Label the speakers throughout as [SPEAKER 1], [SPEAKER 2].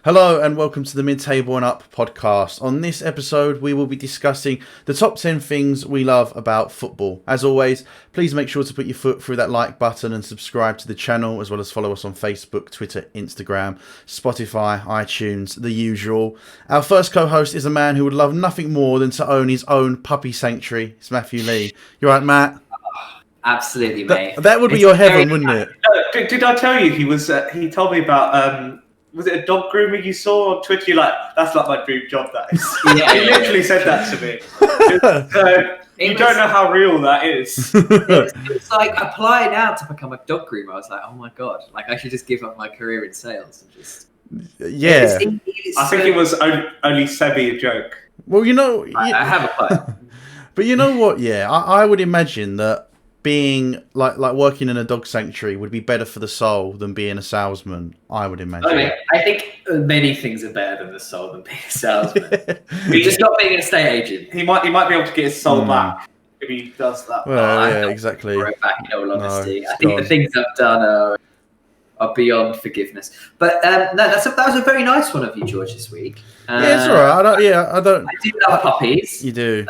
[SPEAKER 1] Hello and welcome to the Midtable and Up podcast. On this episode, we will be discussing the top 10 things we love about football. As always, please make sure to put your foot through that like button and subscribe to the channel, as well as follow us on Facebook, Twitter, Instagram, Spotify, iTunes, the usual. Our first co-host is a man who would love nothing more than to own his own puppy sanctuary. It's Matthew Lee. You right, Matt?
[SPEAKER 2] Absolutely, mate.
[SPEAKER 1] That would be your heaven, wouldn't it?
[SPEAKER 3] Did I tell you he told me about was it a dog groomer you saw on Twitter? You're like, that's like my dream job, that is.
[SPEAKER 2] Yeah,
[SPEAKER 3] he literally said that to me. So don't know how real that is.
[SPEAKER 2] It's like, apply now to become a dog groomer. I was like, oh my God, like I should just give up my career in sales and just...
[SPEAKER 1] Yeah.
[SPEAKER 3] I think it was only semi a joke.
[SPEAKER 1] Well, you know...
[SPEAKER 2] I have applied.
[SPEAKER 1] But you know what, yeah, I would imagine that being like working in a dog sanctuary would be better for the soul than being a salesman. I would imagine.
[SPEAKER 2] I mean, I think many things are better than the soul than being a salesman. Just not being an estate agent.
[SPEAKER 3] He might be able to get his soul back if he does that.
[SPEAKER 1] Well, yeah, exactly.
[SPEAKER 2] Back, in all honesty,
[SPEAKER 1] No,
[SPEAKER 2] I think the things I've done are beyond forgiveness. But no, that was a very nice one of you, George, this week.
[SPEAKER 1] Yeah, it's all right. I don't.
[SPEAKER 2] I do love puppies.
[SPEAKER 1] You do.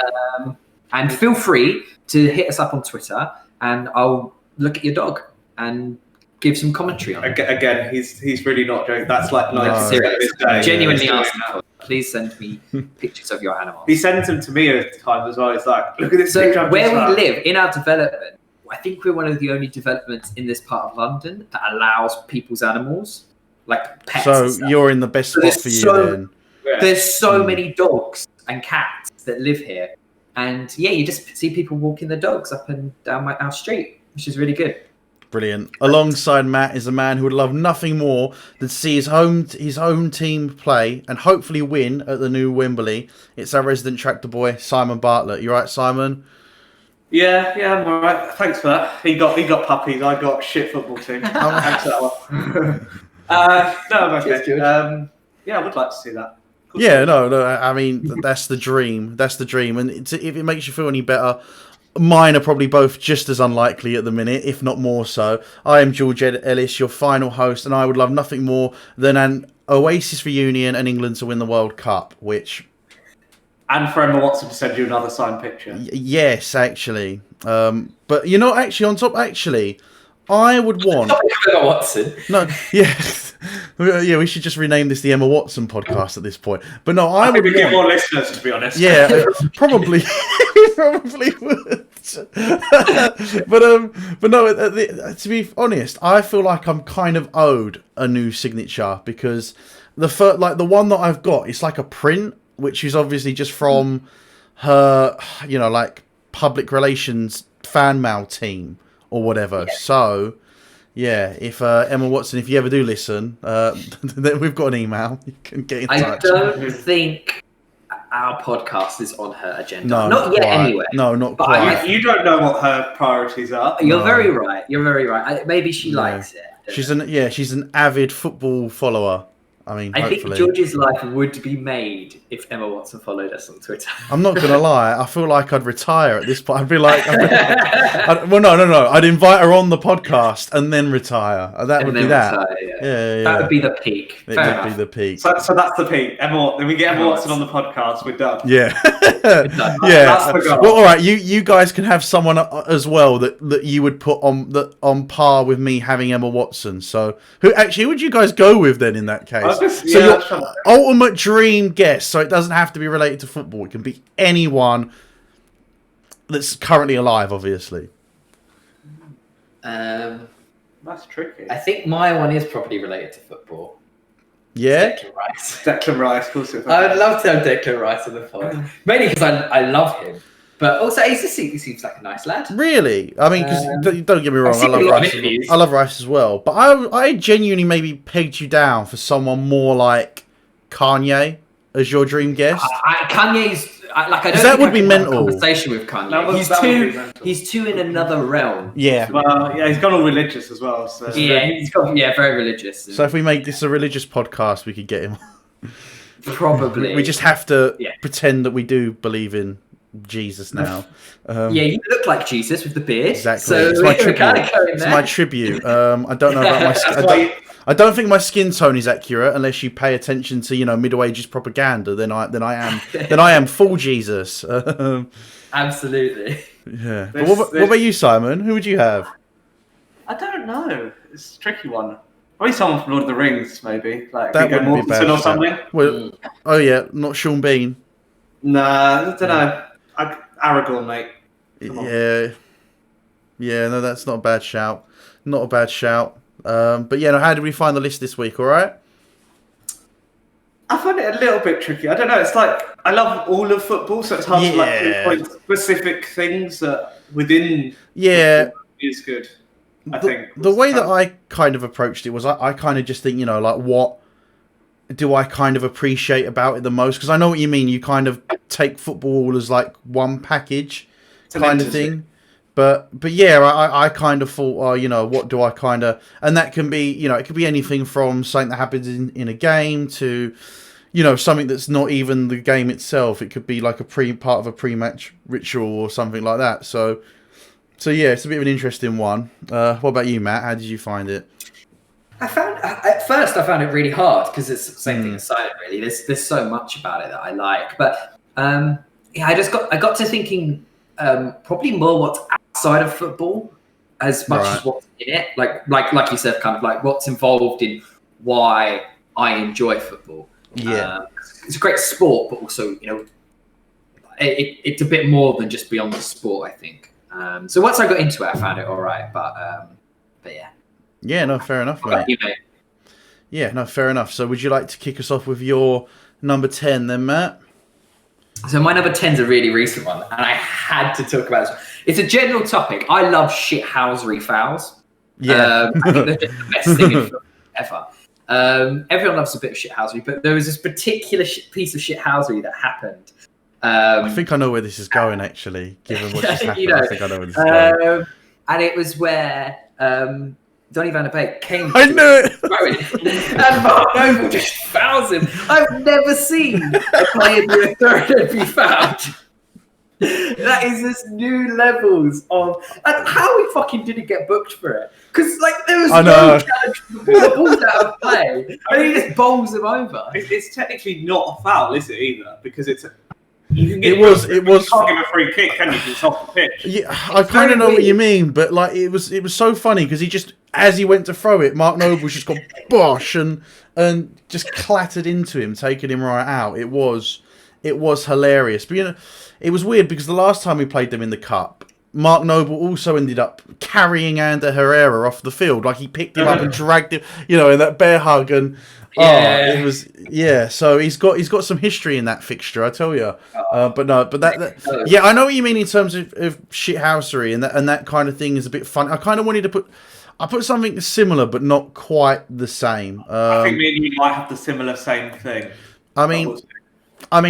[SPEAKER 2] And feel free to hit us up on Twitter, and I'll look at your dog and give some commentary on it.
[SPEAKER 3] Again, he's really not joking. That's like 90% of his day.
[SPEAKER 2] Genuinely asking for it. Please send me pictures of your animals.
[SPEAKER 3] He sends them to me at the time as well. He's like, look at this picture.
[SPEAKER 2] So where we live, in our development, I think we're one of the only developments in this part of London that allows people's animals, like pets.
[SPEAKER 1] So you're in the best spot for you then.
[SPEAKER 3] Yeah.
[SPEAKER 2] There's so many dogs and cats that live here. And yeah, you just see people walking their dogs up and down our street, which is really good.
[SPEAKER 1] Brilliant. Alongside Matt is a man who would love nothing more than to see his home team play and hopefully win at the new Wembley. It's our resident tractor boy, Simon Bartlett. You right, Simon?
[SPEAKER 3] Yeah, I'm all right. Thanks for that. He got puppies. I got shit football team. Thanks for that one. No, I'm okay. Yeah, I would like to see that.
[SPEAKER 1] Yeah, no. I mean, that's the dream. That's the dream. And if it makes you feel any better, mine are probably both just as unlikely at the minute, if not more so. I am George Ellis, your final host, and I would love nothing more than an Oasis reunion and England to win the World Cup, which...
[SPEAKER 3] And for Emma Watson to send you another signed picture.
[SPEAKER 1] Yes, actually. But, you know, actually, I would want...
[SPEAKER 2] Emma Watson.
[SPEAKER 1] No, yeah. Yeah, we should just rename this the Emma Watson podcast at this point. But no, I would
[SPEAKER 3] get more listeners, to be honest.
[SPEAKER 1] Yeah, probably. We probably would. But no, to be honest, I feel like I'm kind of owed a new signature because the one that I've got, it's like a print, which is obviously just from her, like public relations fan mail team or whatever. Yeah. So, yeah, if Emma Watson, if you ever do listen, then we've got an email. You can get in touch.
[SPEAKER 2] I don't think our podcast is on her agenda.
[SPEAKER 1] No,
[SPEAKER 2] not yet, anyway.
[SPEAKER 1] No, not
[SPEAKER 3] but
[SPEAKER 1] quite.
[SPEAKER 3] You don't know what her priorities are.
[SPEAKER 2] You're very right. Maybe she likes it.
[SPEAKER 1] She's an avid football follower. I mean,
[SPEAKER 2] I
[SPEAKER 1] hopefully.
[SPEAKER 2] think George's life would be made if Emma Watson followed us on Twitter.
[SPEAKER 1] I'm not going to lie. I feel like I'd retire at this point. I'd be like... no. I'd invite her on the podcast and then retire. That would be that.
[SPEAKER 2] Retire, yeah. That would be the peak.
[SPEAKER 1] It would be the peak.
[SPEAKER 3] So that's the peak. Then we get Emma Watson on the podcast. We're done.
[SPEAKER 1] Yeah.
[SPEAKER 3] Yeah.
[SPEAKER 1] Yeah. Well, all right. You guys can have someone as well that you would put on par with me having Emma Watson. So who would you guys go with then in that case? So your ultimate dream guest, so it doesn't have to be related to football. It can be anyone that's currently alive, obviously.
[SPEAKER 3] That's tricky.
[SPEAKER 2] I think my one is probably related to football.
[SPEAKER 1] Yeah?
[SPEAKER 3] Declan Rice, of course.
[SPEAKER 2] I would love to have Declan Rice on the pod. Mainly because I love him. But also, he seems like a nice lad.
[SPEAKER 1] Really? I mean, because don't get me wrong, I love Rice as well. But I genuinely maybe pegged you down for someone more like Kanye as your dream guest.
[SPEAKER 2] Kanye's I don't.
[SPEAKER 1] That would be mental.
[SPEAKER 2] Conversation with Kanye. He's too in another realm.
[SPEAKER 1] Yeah.
[SPEAKER 3] Well, yeah, he's gone all religious as well. So.
[SPEAKER 2] Yeah, he's got very religious.
[SPEAKER 1] So if we make this a religious podcast, we could get him.
[SPEAKER 2] Probably.
[SPEAKER 1] We just have to pretend that we do believe in Jesus now.
[SPEAKER 2] Yeah, you look like Jesus with the beard.
[SPEAKER 1] Exactly.
[SPEAKER 2] So
[SPEAKER 1] it's my tribute.
[SPEAKER 2] It's
[SPEAKER 1] my tribute. I don't know about my skin. I don't think my skin tone is accurate unless you pay attention to Middle Ages propaganda. Then I am full Jesus.
[SPEAKER 2] Absolutely.
[SPEAKER 1] Yeah. But what about you, Simon? Who would you have?
[SPEAKER 3] I don't know. It's a tricky one. Probably someone from Lord of the Rings, maybe. Like
[SPEAKER 1] That
[SPEAKER 3] Viggo
[SPEAKER 1] wouldn't be bad.
[SPEAKER 3] Mortensen or something.
[SPEAKER 1] Well, oh yeah, not Sean Bean.
[SPEAKER 3] Nah, I don't know. Aragorn, mate.
[SPEAKER 1] Yeah, no, that's not a bad shout. Not a bad shout. But yeah, no, how did we find the list this week? All right.
[SPEAKER 3] I find it a little bit tricky. I don't know. It's like I love all of football, so it's hard to like pinpoint specific things that within football is good. I think
[SPEAKER 1] the way that I kind of approached it was I kind of just think like what do I kind of appreciate about it the most, because I know what you mean. You kind of take football as like one package kind of thing. But yeah, I kind of thought, what do I kind of... And that can be, it could be anything from something that happens in a game to, something that's not even the game itself. It could be like part of a pre-match ritual or something like that. So yeah, it's a bit of an interesting one. What about you, Matt? How did you find it?
[SPEAKER 2] At first I found it really hard because it's the same thing as silent, really. There's so much about it that I like. But I got to thinking probably more what's outside of football as much as what's in it. Like you said, kind of like what's involved in why I enjoy football.
[SPEAKER 1] Yeah.
[SPEAKER 2] It's a great sport, but also, it's a bit more than just beyond the sport, I think. So once I got into it, I found it all right. But yeah.
[SPEAKER 1] Yeah, no, fair enough, mate. Yeah, no, fair enough. So would you like to kick us off with your number 10 then, Matt?
[SPEAKER 2] So my number 10 is a really recent one, and I had to talk about this. It's a general topic. I love shithousery fouls.
[SPEAKER 1] Yeah.
[SPEAKER 2] I think they're just the best thing in football ever. Everyone loves a bit of shithousery, but there was this particular piece of shithousery that happened.
[SPEAKER 1] I think I know where this is going, actually, given what just happened. I think I know where this is going.
[SPEAKER 2] And it was where... Donny van der Beek came.
[SPEAKER 1] I knew it.
[SPEAKER 2] And Mark Noble just fouls him. I've never seen a player do a third and be fouled. That is just new levels of. And how he fucking didn't get booked for it? Because there was no challenge. The ball's out of play, and he just bowls him over.
[SPEAKER 3] It's technically not a foul, is it either? Because it's.
[SPEAKER 1] It was.
[SPEAKER 3] You can't give a free kick, can you? 'Cause it's off the pitch.
[SPEAKER 1] Yeah, I kind of know what you mean, but it was so funny because he just, as he went to throw it, Mark Noble's just got bosh and just clattered into him, taking him right out. It was hilarious, but it was weird because the last time we played them in the cup, Mark Noble also ended up carrying Ander Herrera off the field. Like he picked him up and dragged him, in that bear hug and. It was so he's got some history in that fixture, I tell you. But that I know what you mean in terms of shithousery and that kind of thing is a bit fun. I kind of wanted to put something similar, but not quite the same.
[SPEAKER 3] I think me and you might have the same thing.
[SPEAKER 1] I mean,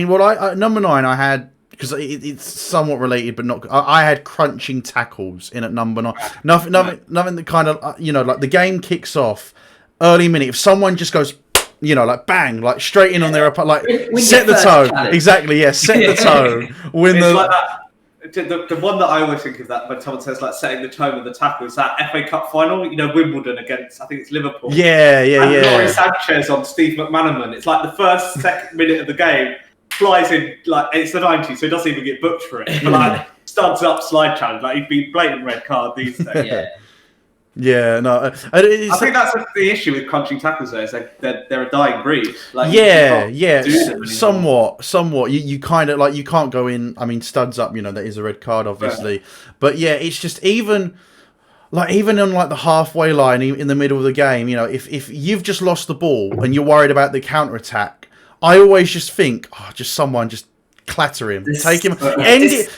[SPEAKER 1] what number 9 I had, because it's somewhat related, but not. I had crunching tackles in at number 9. Nothing that kind of like the game kicks off early minute. If someone just goes. Bang, straight in on their set the tone. Challenge. Exactly, yeah, set the tone. Win
[SPEAKER 3] it's like that. The one that I always think of that when someone says setting the tone with the tackle is that FA Cup final. Wimbledon against I think it's Liverpool.
[SPEAKER 1] Yeah.
[SPEAKER 3] Laurie Sanchez on Steve McManaman. It's like the second minute of the game flies in it's the 90s, so he doesn't even get booked for it. But studs up slide challenge. He'd be blatant red card these days.
[SPEAKER 2] Yeah.
[SPEAKER 1] Yeah, no.
[SPEAKER 3] I think that's the issue with crunching tackles. Though, is they're a dying breed.
[SPEAKER 1] Somewhat. You kind of you can't go in. I mean, studs up. That is a red card, obviously. Yeah. But yeah, it's just even on the halfway line in the middle of the game. If you've just lost the ball and you're worried about the counter attack, I always just think, just someone just. Clatter him, take him, end it.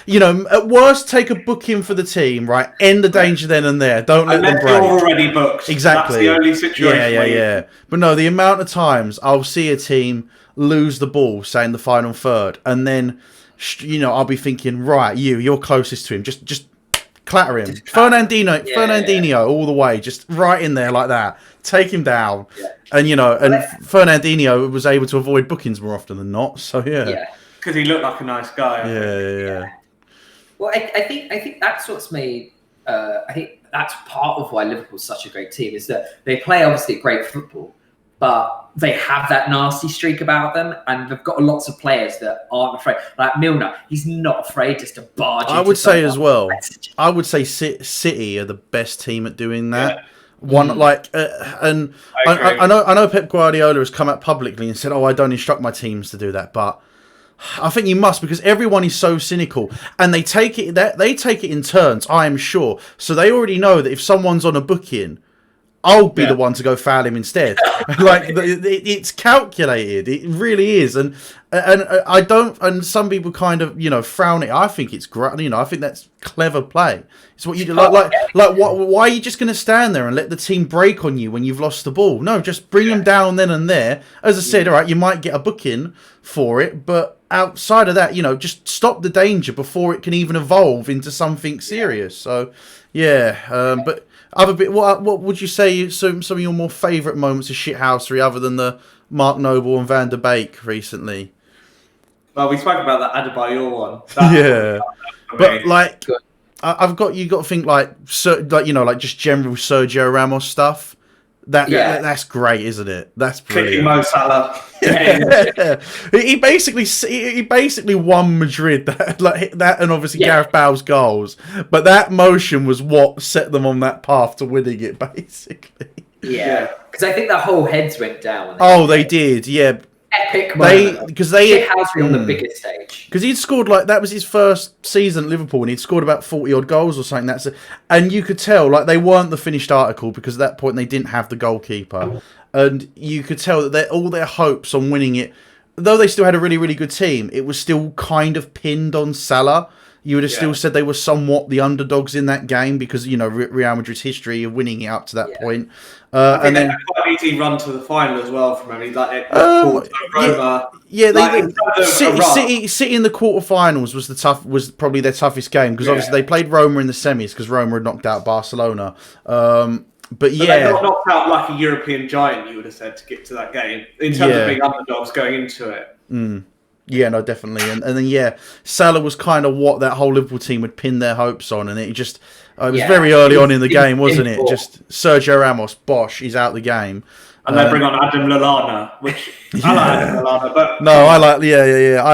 [SPEAKER 1] At worst, take a booking for the team. Right, end the danger then and there. Don't let them break.
[SPEAKER 3] You're already booked.
[SPEAKER 1] Exactly.
[SPEAKER 3] That's the only situation.
[SPEAKER 1] Yeah. But no, the amount of times I'll see a team lose the ball, say in the final third, and then I'll be thinking, right, you're closest to him. Just clatter him. Fernandinho, all the way, just right in there like that. Take him down, and Fernandinho was able to avoid bookings more often than not. So yeah.
[SPEAKER 3] because he looked like a nice guy.
[SPEAKER 1] Yeah.
[SPEAKER 2] Well, I think that's what's made. I think that's part of why Liverpool's such a great team is that they play obviously great football, but they have that nasty streak about them, and they've got lots of players that aren't afraid. Like Milner, he's not afraid just to barge.
[SPEAKER 1] I would say as well. I would say City are the best team at doing that.
[SPEAKER 3] Yeah.
[SPEAKER 1] And I know Pep Guardiola has come out publicly and said, "Oh, I don't instruct my teams to do that," but I think you must, because everyone is so cynical, and they take it in turns. I am sure, so they already know that if someone's on a booking, I'll be the one to go foul him instead. It's calculated. It really is, and I don't. And some people kind of frown it. I think it's great. I think that's clever play. It's what you do. Why are you just going to stand there and let the team break on you when you've lost the ball? No, just bring them down then and there. As I said, all right, you might get a booking for it, but outside of that, just stop the danger before it can even evolve into something serious. So, but. What would you say some of your more favourite moments of shithousery other than the Mark Noble and Van der Beek recently?
[SPEAKER 3] Well, we spoke about that Adebayor one.
[SPEAKER 1] But you got to think just general Sergio Ramos stuff. That's great, isn't it? That's brilliant.
[SPEAKER 3] Kicking Mo Salah.
[SPEAKER 1] He basically won Madrid. That and obviously Gareth Bale's goals, but that motion was what set them on that path to winning it. Basically,
[SPEAKER 2] because I think the whole heads went down.
[SPEAKER 1] They did, yeah.
[SPEAKER 2] Epic moment. Because they on the biggest stage.
[SPEAKER 1] Because he'd scored that was his first season at Liverpool, and he'd scored about 40 odd goals or something. And you could tell they weren't the finished article, because at that point they didn't have the goalkeeper, and you could tell that all their hopes on winning it, though they still had a really, really good team, it was still kind of pinned on Salah. You would have still said they were somewhat the underdogs in that game because, Real Madrid's history of winning it up to that point.
[SPEAKER 3] And then quite an easy run to the final as well from him.
[SPEAKER 1] City in the quarterfinals was probably their toughest game, because obviously they played Roma in the semis because Roma had knocked out Barcelona. But
[SPEAKER 3] they got knocked out like a European giant, you would have said, to get to that game in terms of being underdogs going into it.
[SPEAKER 1] Yeah, no, definitely. And then, Salah was kind of what that whole Liverpool team would pin their hopes on. And it just, it was very early on in the game, wasn't it? Just Sergio Ramos, bosh, he's out the game.
[SPEAKER 3] And they bring on Adam Lallana, which I like Adam Lallana. But
[SPEAKER 1] no, I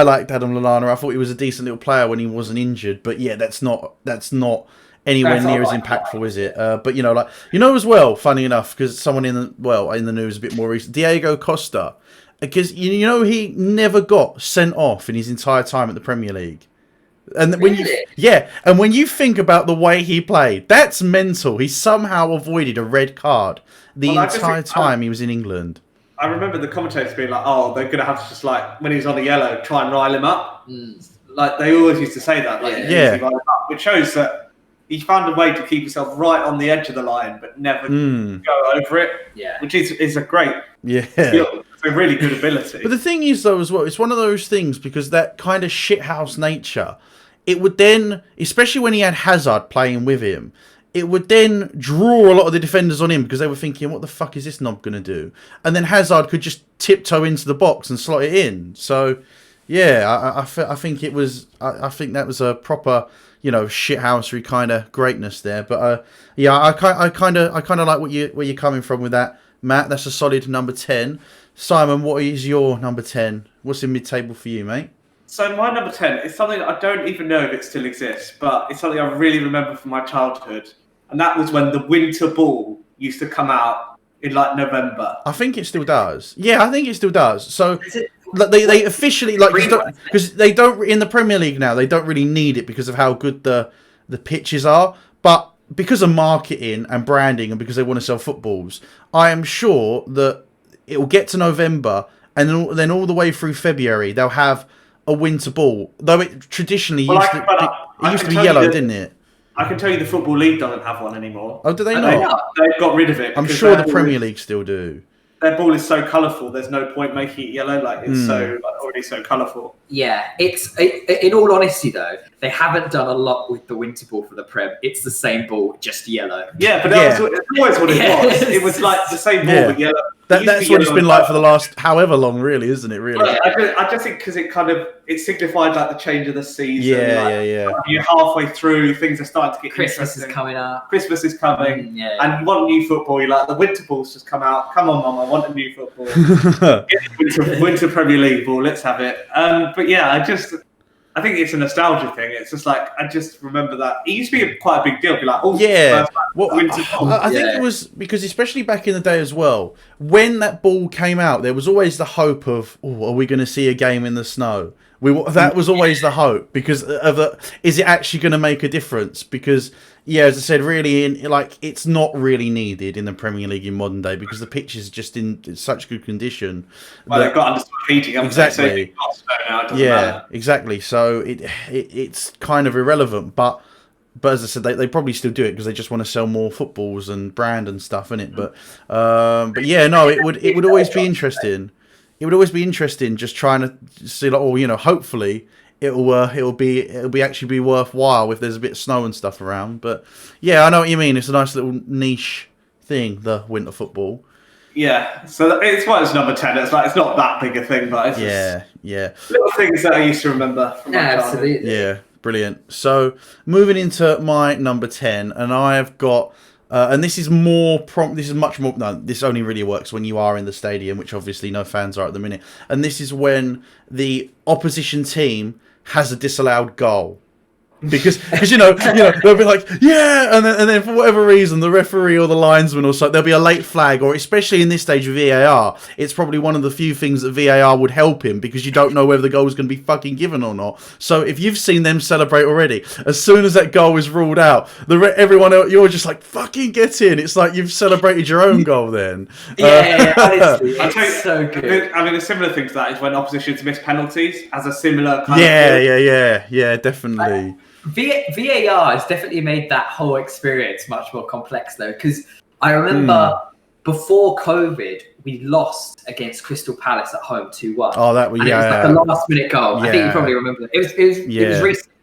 [SPEAKER 1] liked Adam Lallana. I thought he was a decent little player when he wasn't injured. But that's not anywhere near as impactful, is it? But as well, funny enough, because someone in the news a bit more recent, Diego Costa. Because he never got sent off in his entire time at the Premier League, and when you think about the way he played, that's mental. He somehow avoided a red card the entire time he was in England.
[SPEAKER 3] I remember the commentators being like, "Oh, they're going to have to just when he's on the yellow, try and rile him up." Like they always used to say that, which shows that he found a way to keep himself right on the edge of the line, but never go over it. Yeah, which is a great skill. A really good ability.
[SPEAKER 1] But the thing is, though, as well, it's one of those things, because that kind of shithouse nature, it would then, especially when he had Hazard playing with him, it would then draw a lot of the defenders on him, because they were thinking, what the fuck is this knob going to do? And then Hazard could just tiptoe into the box and slot it in. So, I think it was, I think that was a proper, shithousery kind of greatness there. But I kind of like where you're coming from with that, Matt. That's a solid number 10. Simon, what is your number 10? What's in mid-table for you, mate?
[SPEAKER 3] So my number 10 is something that I don't even know if it still exists, but it's something I really remember from my childhood. And that was when the winter ball used to come out in November.
[SPEAKER 1] I think it still does. Yeah, I think it still does. So they officially, because they don't, in the Premier League now, they don't really need it because of how good the pitches are. But because of marketing and branding, and because they want to sell footballs, I am sure that it will get to November, and then all the way through February, they'll have a winter ball. Though it traditionally used to be yellow, didn't it?
[SPEAKER 3] I can tell you the Football League doesn't have one anymore.
[SPEAKER 1] Oh, do they not?
[SPEAKER 3] They've got rid of it.
[SPEAKER 1] I'm sure the Premier League still do.
[SPEAKER 3] Their ball is so colourful, there's no point making it yellow. It's so already so colourful.
[SPEAKER 2] Yeah, in all honesty though, they haven't done a lot with the winter ball for the Prem. It's the same ball, just yellow.
[SPEAKER 3] Yeah, but that's always what it was. It was like the same ball with yellow
[SPEAKER 1] That's what it's been like for the last however long, really, isn't it? Really.
[SPEAKER 3] I just think because it signified like the change of the season.
[SPEAKER 1] Yeah.
[SPEAKER 3] You're halfway through, things are starting to get
[SPEAKER 2] Christmas
[SPEAKER 3] interesting.
[SPEAKER 2] is coming up.
[SPEAKER 3] Christmas is coming, and you want new football. You're like, the winter ball's just come out. Come on, Mum, I want a new football. winter Premier League ball. Let's have it. But yeah, I think it's a nostalgia thing. It's just like, I just remember that. It used to be quite a big deal. Be like, oh,
[SPEAKER 1] yeah. Well,
[SPEAKER 3] winter ball.
[SPEAKER 1] I think it was because, especially back in the day as well, when that ball came out, there was always the hope of, are we going to see a game in the snow? That was always the hope because is it actually going to make a difference? Because as I said, really, it's not really needed in the Premier League in modern day because the pitch is just in such good condition.
[SPEAKER 3] Well, they've got understood heating,
[SPEAKER 1] exactly.
[SPEAKER 3] Now, it doesn't matter.
[SPEAKER 1] Exactly. So it's kind of irrelevant, but as I said, they probably still do it because they just want to sell more footballs and brand and stuff, innit? But it would always be interesting. It would always be interesting just trying to see, hopefully it'll be actually be worthwhile if there's a bit of snow and stuff around. But yeah, I know what you mean. It's a nice little niche thing, the winter football.
[SPEAKER 3] Yeah, so it's why it's number 10. It's like, it's not that big a thing, but it's just little things that I used to remember from my childhood.
[SPEAKER 2] Absolutely.
[SPEAKER 1] Yeah, brilliant. So moving into my number 10, and I have got. And this is much more. No, this only really works when you are in the stadium, which obviously no fans are at the minute. And this is when the opposition team has a disallowed goal. Because they'll be like, yeah, and then for whatever reason the referee or the linesman or so, there'll be a late flag, or especially in this stage of VAR, it's probably one of the few things that VAR would help him because you don't know whether the goal is going to be fucking given or not. So if you've seen them celebrate already, as soon as that goal is ruled out, everyone else, you're just like, fucking get in. It's like you've celebrated your own goal then.
[SPEAKER 2] Honestly, it's so good.
[SPEAKER 3] I mean, a similar thing to that is when oppositions miss penalties as a similar kind of
[SPEAKER 1] yeah, definitely.
[SPEAKER 2] VAR has definitely made that whole experience much more complex, though, because I remember before COVID, we lost against Crystal Palace at home 2-1.
[SPEAKER 1] Oh, that was
[SPEAKER 2] It was like a last-minute goal. I think you probably remember that. It was recent.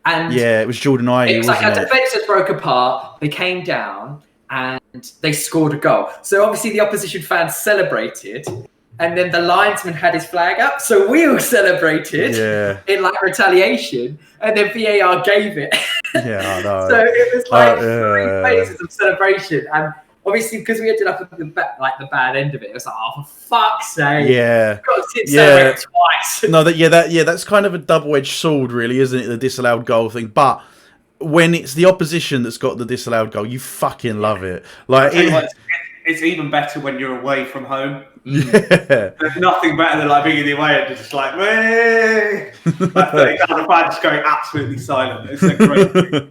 [SPEAKER 2] And
[SPEAKER 1] it was Jordan Ayew.
[SPEAKER 2] It was like our defences broke apart. They came down and they scored a goal. So obviously the opposition fans celebrated. And then the linesman had his flag up, so we all celebrated in like retaliation, and then VAR gave it.
[SPEAKER 1] Yeah, I know.
[SPEAKER 2] So it was like 3 phases of celebration, and obviously because we ended up at the bad end of it, it was like, oh, for fuck's sake!
[SPEAKER 1] Yeah,
[SPEAKER 2] got to celebrate twice.
[SPEAKER 1] No, that's kind of a double-edged sword, really, isn't it? The disallowed goal thing, but when it's the opposition that's got the disallowed goal, you fucking love it. Like
[SPEAKER 3] it's even better when you're away from home.
[SPEAKER 1] Yeah.
[SPEAKER 3] There's nothing better than like being in the away and just like, way. The fans just going absolutely silent. It's a great thing.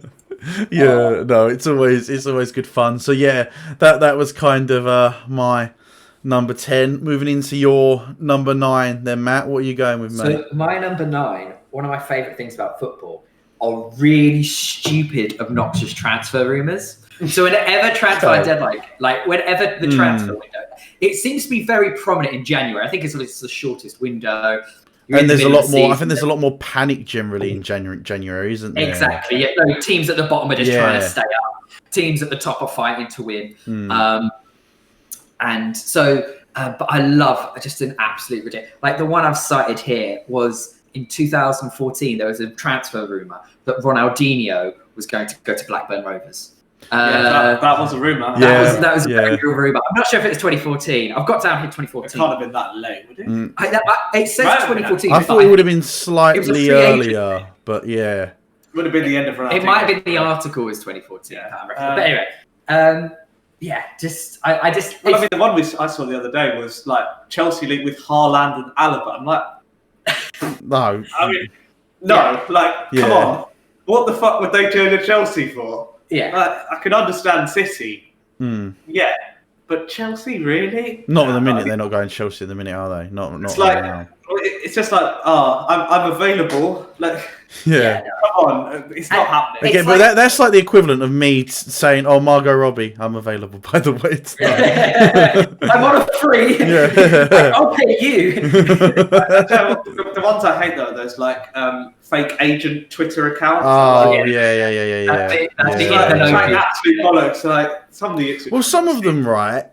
[SPEAKER 1] It's always good fun. So yeah, that was kind of my number 10. Moving into your number 9, then Matt, what are you going with, mate?
[SPEAKER 2] So my number 9, one of my favourite things about football are really stupid, obnoxious transfer rumours. So whenever transfer deadline, like whenever the transfer window, it seems to be very prominent in January. I think it's the shortest window.
[SPEAKER 1] And there's a lot more. I think there's a lot more panic generally in January, isn't there?
[SPEAKER 2] Exactly. Yeah. No, teams at the bottom are just trying to stay up. Teams at the top are fighting to win. And so, but I love just an absolute ridiculous. Like the one I've cited here was in 2014. There was a transfer rumor that Ronaldinho was going to go to Blackburn Rovers.
[SPEAKER 3] That was a rumour.
[SPEAKER 2] That was a very real rumour. I'm not sure if it was 2014. I've got down here 2014.
[SPEAKER 3] It can't have been that late, would it?
[SPEAKER 2] It says 2014.
[SPEAKER 1] I thought it would have been slightly earlier, but yeah.
[SPEAKER 3] It would have been the end of Ronaldo.
[SPEAKER 2] It might have been the article was 2014. But anyway, I
[SPEAKER 3] mean, the one I saw the other day was like Chelsea linked with Haaland and Alaba. I'm like,
[SPEAKER 1] no.
[SPEAKER 3] I mean, no. Come on. What the fuck would they turn to Chelsea for?
[SPEAKER 2] Yeah,
[SPEAKER 3] I can understand City. Yeah, but Chelsea, really?
[SPEAKER 1] Not in the minute. They're not going Chelsea in the minute, are they? Not.
[SPEAKER 3] It's like now. It's just like, I'm available. Like, come on, it's not happening.
[SPEAKER 1] Again, but that's like the equivalent of me saying, "Oh, Margot Robbie, I'm available." By the way,
[SPEAKER 2] I'm on a free. I'll pay you.
[SPEAKER 3] The ones I hate though, there's like fake agent Twitter accounts.
[SPEAKER 1] Oh,
[SPEAKER 3] like,
[SPEAKER 1] yeah.
[SPEAKER 2] That's
[SPEAKER 3] absolute bollocks. Like some of the
[SPEAKER 1] some of them, right?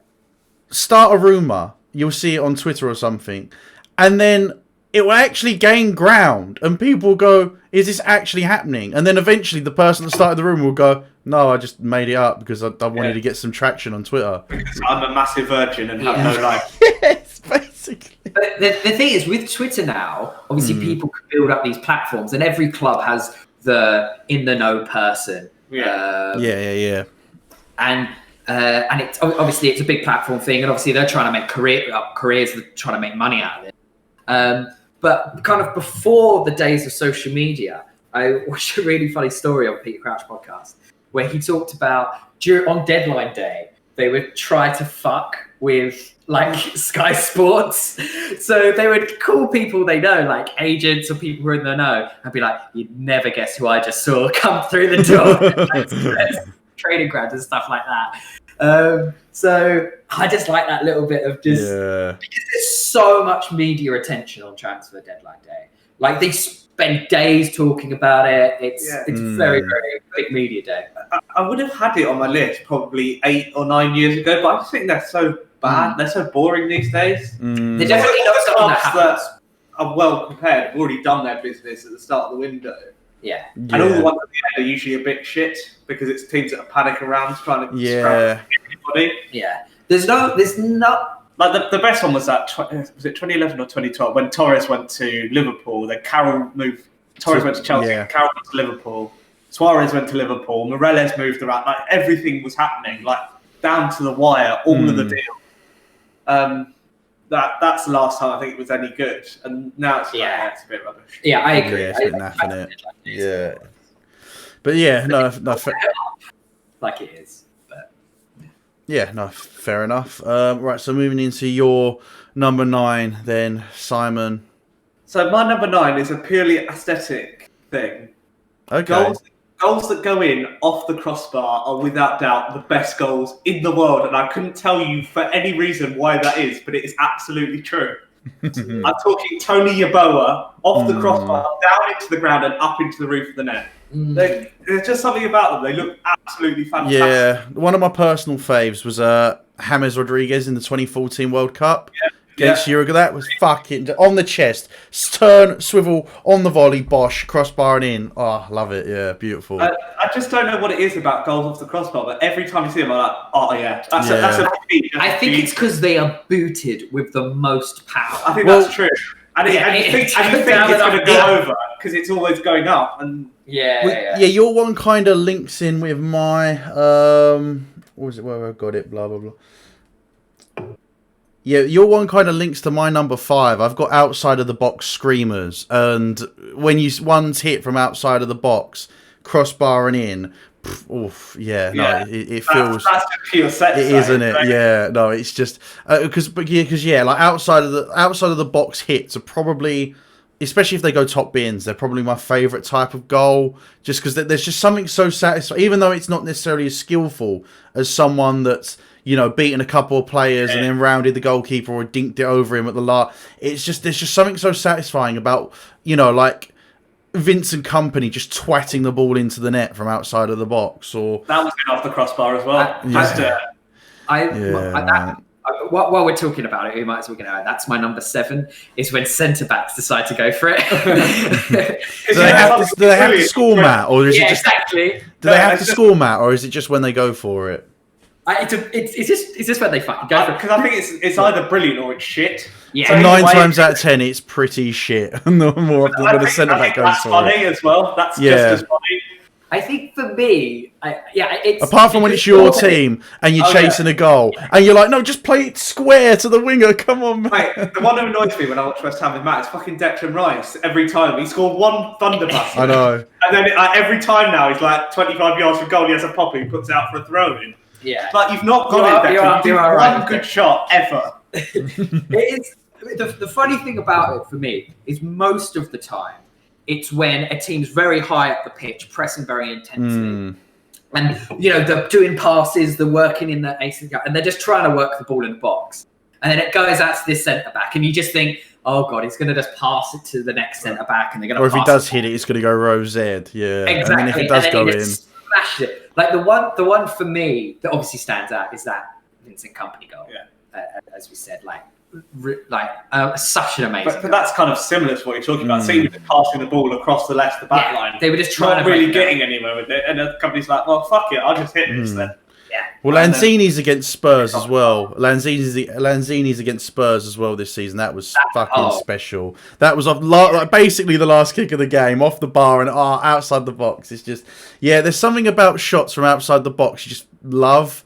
[SPEAKER 1] start a rumor, you'll see it on Twitter or something, and then it will actually gain ground, and people will go, "Is this actually happening?" And then eventually, the person that started the rumor will go, "No, I just made it up because I wanted to get some traction on Twitter."
[SPEAKER 3] Because I'm a massive virgin and have no life.
[SPEAKER 1] Yes, basically.
[SPEAKER 2] But the thing is, with Twitter now, obviously people can build up these platforms, and every club has the in the know person.
[SPEAKER 1] Yeah.
[SPEAKER 2] And it's obviously it's a big platform thing, and obviously they're trying to make careers, they're trying to make money out of it. But kind of before the days of social media, I watched a really funny story on Peter Crouch podcast where he talked about on deadline day they would try to fuck with like Sky Sports, so they would call people they know, like agents or people who are in the know, and be like, "You'd never guess who I just saw come through the door." Training ground and stuff like that. So I just like that little bit of just because there's so much media attention on transfer deadline day. Like they spend days talking about it. It's very, very big media day.
[SPEAKER 3] I would have had it on my list probably 8 or 9 years ago, but I just think they're so bad. They're so boring these days.
[SPEAKER 2] They definitely know something that happens.
[SPEAKER 3] Are well prepared, have already done their business at the start of the window.
[SPEAKER 2] Yeah.
[SPEAKER 3] And all the ones at the end are usually a bit shit because it's teams that are panicking around trying to scrap everybody.
[SPEAKER 2] Yeah. There's not
[SPEAKER 3] like the best one was that was it 2011 or 2012 when Torres went to Liverpool, then Carroll moved. Torres went to Chelsea, Carroll went to Liverpool, Suarez went to Liverpool, Morelos moved around. Like everything was happening, like down to the wire, all of the deal. That's the last time I think it was any good, and now it's it's a bit rubbish.
[SPEAKER 2] Yeah, I agree.
[SPEAKER 1] Yeah, it's a bit naff, innit? Yeah, but yeah, no,
[SPEAKER 2] like it is. But
[SPEAKER 1] yeah, no, fair enough. Right, so moving into your number 9, then Simon.
[SPEAKER 3] So my number 9 is a purely aesthetic thing.
[SPEAKER 1] Okay.
[SPEAKER 3] Goals that go in off the crossbar are without doubt the best goals in the world, and I couldn't tell you for any reason why that is, but it is absolutely true. I'm talking Tony Yeboah off the crossbar, down into the ground and up into the roof of the net. There's just something about them. They look absolutely fantastic.
[SPEAKER 1] Yeah, one of my personal faves was James Rodriguez in the 2014 World Cup. Against Uruguay, that was fucking on the chest, turn, swivel, on the volley, bosh, crossbar and in. Oh, love it. Yeah, beautiful.
[SPEAKER 3] I just don't know what it is about goals off the crossbar, but every time you see them, I'm like, oh yeah, that's a feat.
[SPEAKER 2] I think it's because they are booted with the most power.
[SPEAKER 3] I think that's true. And you think it's going to go over because it's always going up. And
[SPEAKER 1] your one kind of links in with my what was it? Where I got it? Blah blah blah. Yeah, your one kind of links to my number 5. I've got outside of the box screamers, and when one's hit from outside of the box, crossbar and in. It feels.
[SPEAKER 3] That's just pure set.
[SPEAKER 1] It is, isn't it? Right? Yeah, no, it's just because like outside of the box hits are probably, especially if they go top bins, they're probably my favourite type of goal. Just because there's just something so satisfying, even though it's not necessarily as skillful as someone that's beaten a couple of players and then rounded the goalkeeper or dinked it over him at the last. There's just something so satisfying about like Vincent Kompany just twatting the ball into the net from outside of the box, or
[SPEAKER 3] that was good off the crossbar as well.
[SPEAKER 2] While we're talking about it, we might as well get out. That's my number 7. Is when centre backs decide to go for it.
[SPEAKER 1] Do they have to score, Matt, or is it just
[SPEAKER 2] exactly?
[SPEAKER 1] Do they have to score, Matt, or is it just when they go for it?
[SPEAKER 2] It's just when they fucking go for it.
[SPEAKER 3] Because I think it's either brilliant or it's shit.
[SPEAKER 1] Yeah. So 9 times out of 10, it's pretty shit. The more often when a centre back goes for it.
[SPEAKER 3] That's funny as well. That's just as funny.
[SPEAKER 2] I think for me, it's
[SPEAKER 1] apart from when it's your team and you're chasing a goal and you're like, no, just play it square to the winger. Come on, mate.
[SPEAKER 3] The one who annoys me when I watch West Ham with Matt is fucking Declan Rice. Every time he scored one thunderbuster.
[SPEAKER 1] I know.
[SPEAKER 3] And then every time now he's like 25 yards from goal. He has a pop. He puts it out for a throw in.
[SPEAKER 2] Yeah,
[SPEAKER 3] like you've not got it, Declan. You are one good shot ever.
[SPEAKER 2] It is the funny thing about it for me is most of the time it's when a team's very high up the pitch, pressing very intensely, and they're doing passes, they're working in the ace and they're just trying to work the ball in the box, and then it goes out to this centre back, and you just think, oh god, he's going to just pass it to the next centre back, and they're going to.
[SPEAKER 1] Or if he does hit it, it's going to go row Z. Yeah,
[SPEAKER 2] exactly.
[SPEAKER 1] And then if it does go in,
[SPEAKER 2] smash it. Like the one for me that obviously stands out is that Vincent Kompany goal.
[SPEAKER 3] Yeah.
[SPEAKER 2] as we said, such an amazing.
[SPEAKER 3] But that's kind of similar to what you're talking about. Seeing them passing the ball across the left, the back line.
[SPEAKER 2] They were just trying
[SPEAKER 3] not really getting anywhere with it, and the company's like, well, fuck it, I'll just hit this then.
[SPEAKER 2] Yeah.
[SPEAKER 1] Well, Lanzini's against Spurs as well. Lanzini's against Spurs as well this season. That was fucking special. That was basically the last kick of the game, off the bar and outside the box. It's just, there's something about shots from outside the box you just love.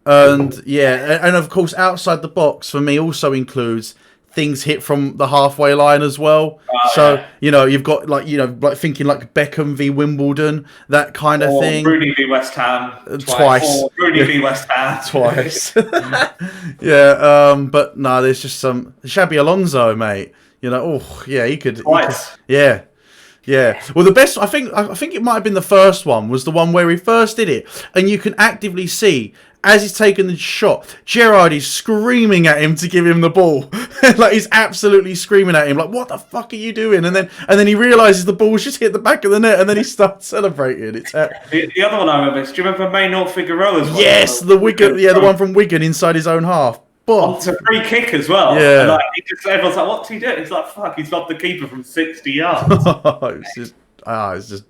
[SPEAKER 1] And and of course, outside the box for me also includes things hit from the halfway line as well. You've got like thinking like Beckham v Wimbledon, that kind of thing.
[SPEAKER 3] Rooney v West Ham
[SPEAKER 1] twice.
[SPEAKER 3] Or Rooney v West Ham
[SPEAKER 1] twice. But no, there's just some Xabi Alonso, mate. He could.
[SPEAKER 3] Twice.
[SPEAKER 1] Yeah. Well, the best I think it might have been the first one was the one where he first did it, and you can actively see. As he's taking the shot, Gerrard is screaming at him to give him the ball. Like, he's absolutely screaming at him, like, what the fuck are you doing? And then he realises the ball's just hit the back of the net, and then he starts celebrating. It's
[SPEAKER 3] the other one I remember is, do you remember Maynard Figueroa's one?
[SPEAKER 1] Yes, the one from Wigan inside his own half.
[SPEAKER 3] It's a free kick as well.
[SPEAKER 1] Yeah.
[SPEAKER 3] And everyone's like, what's he doing? He's like, fuck, he's lobbed the keeper from 60 yards.
[SPEAKER 1] It's just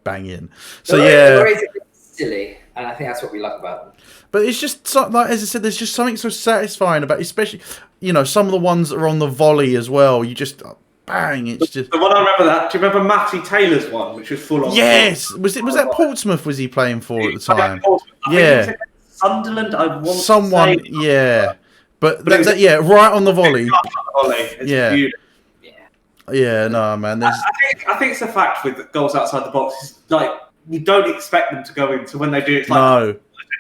[SPEAKER 1] banging. So,
[SPEAKER 2] it's silly, and I think that's what we like about them.
[SPEAKER 1] But it's just, like as I said, there's just something so satisfying about, especially, some of the ones that are on the volley as well. You just, bang, it's just...
[SPEAKER 3] The one I remember do you remember Matty Taylor's one, which was full on...
[SPEAKER 1] Yes! Was that Portsmouth was he playing for at the time?
[SPEAKER 3] I think Sunderland, I want
[SPEAKER 1] Someone,
[SPEAKER 3] to say.
[SPEAKER 1] Yeah. But, right on the volley.
[SPEAKER 3] It's beautiful.
[SPEAKER 1] Yeah, no, man.
[SPEAKER 3] I think it's a fact with goals outside the box. It's like, you don't expect them to go in, so when they do, it's like...
[SPEAKER 1] No.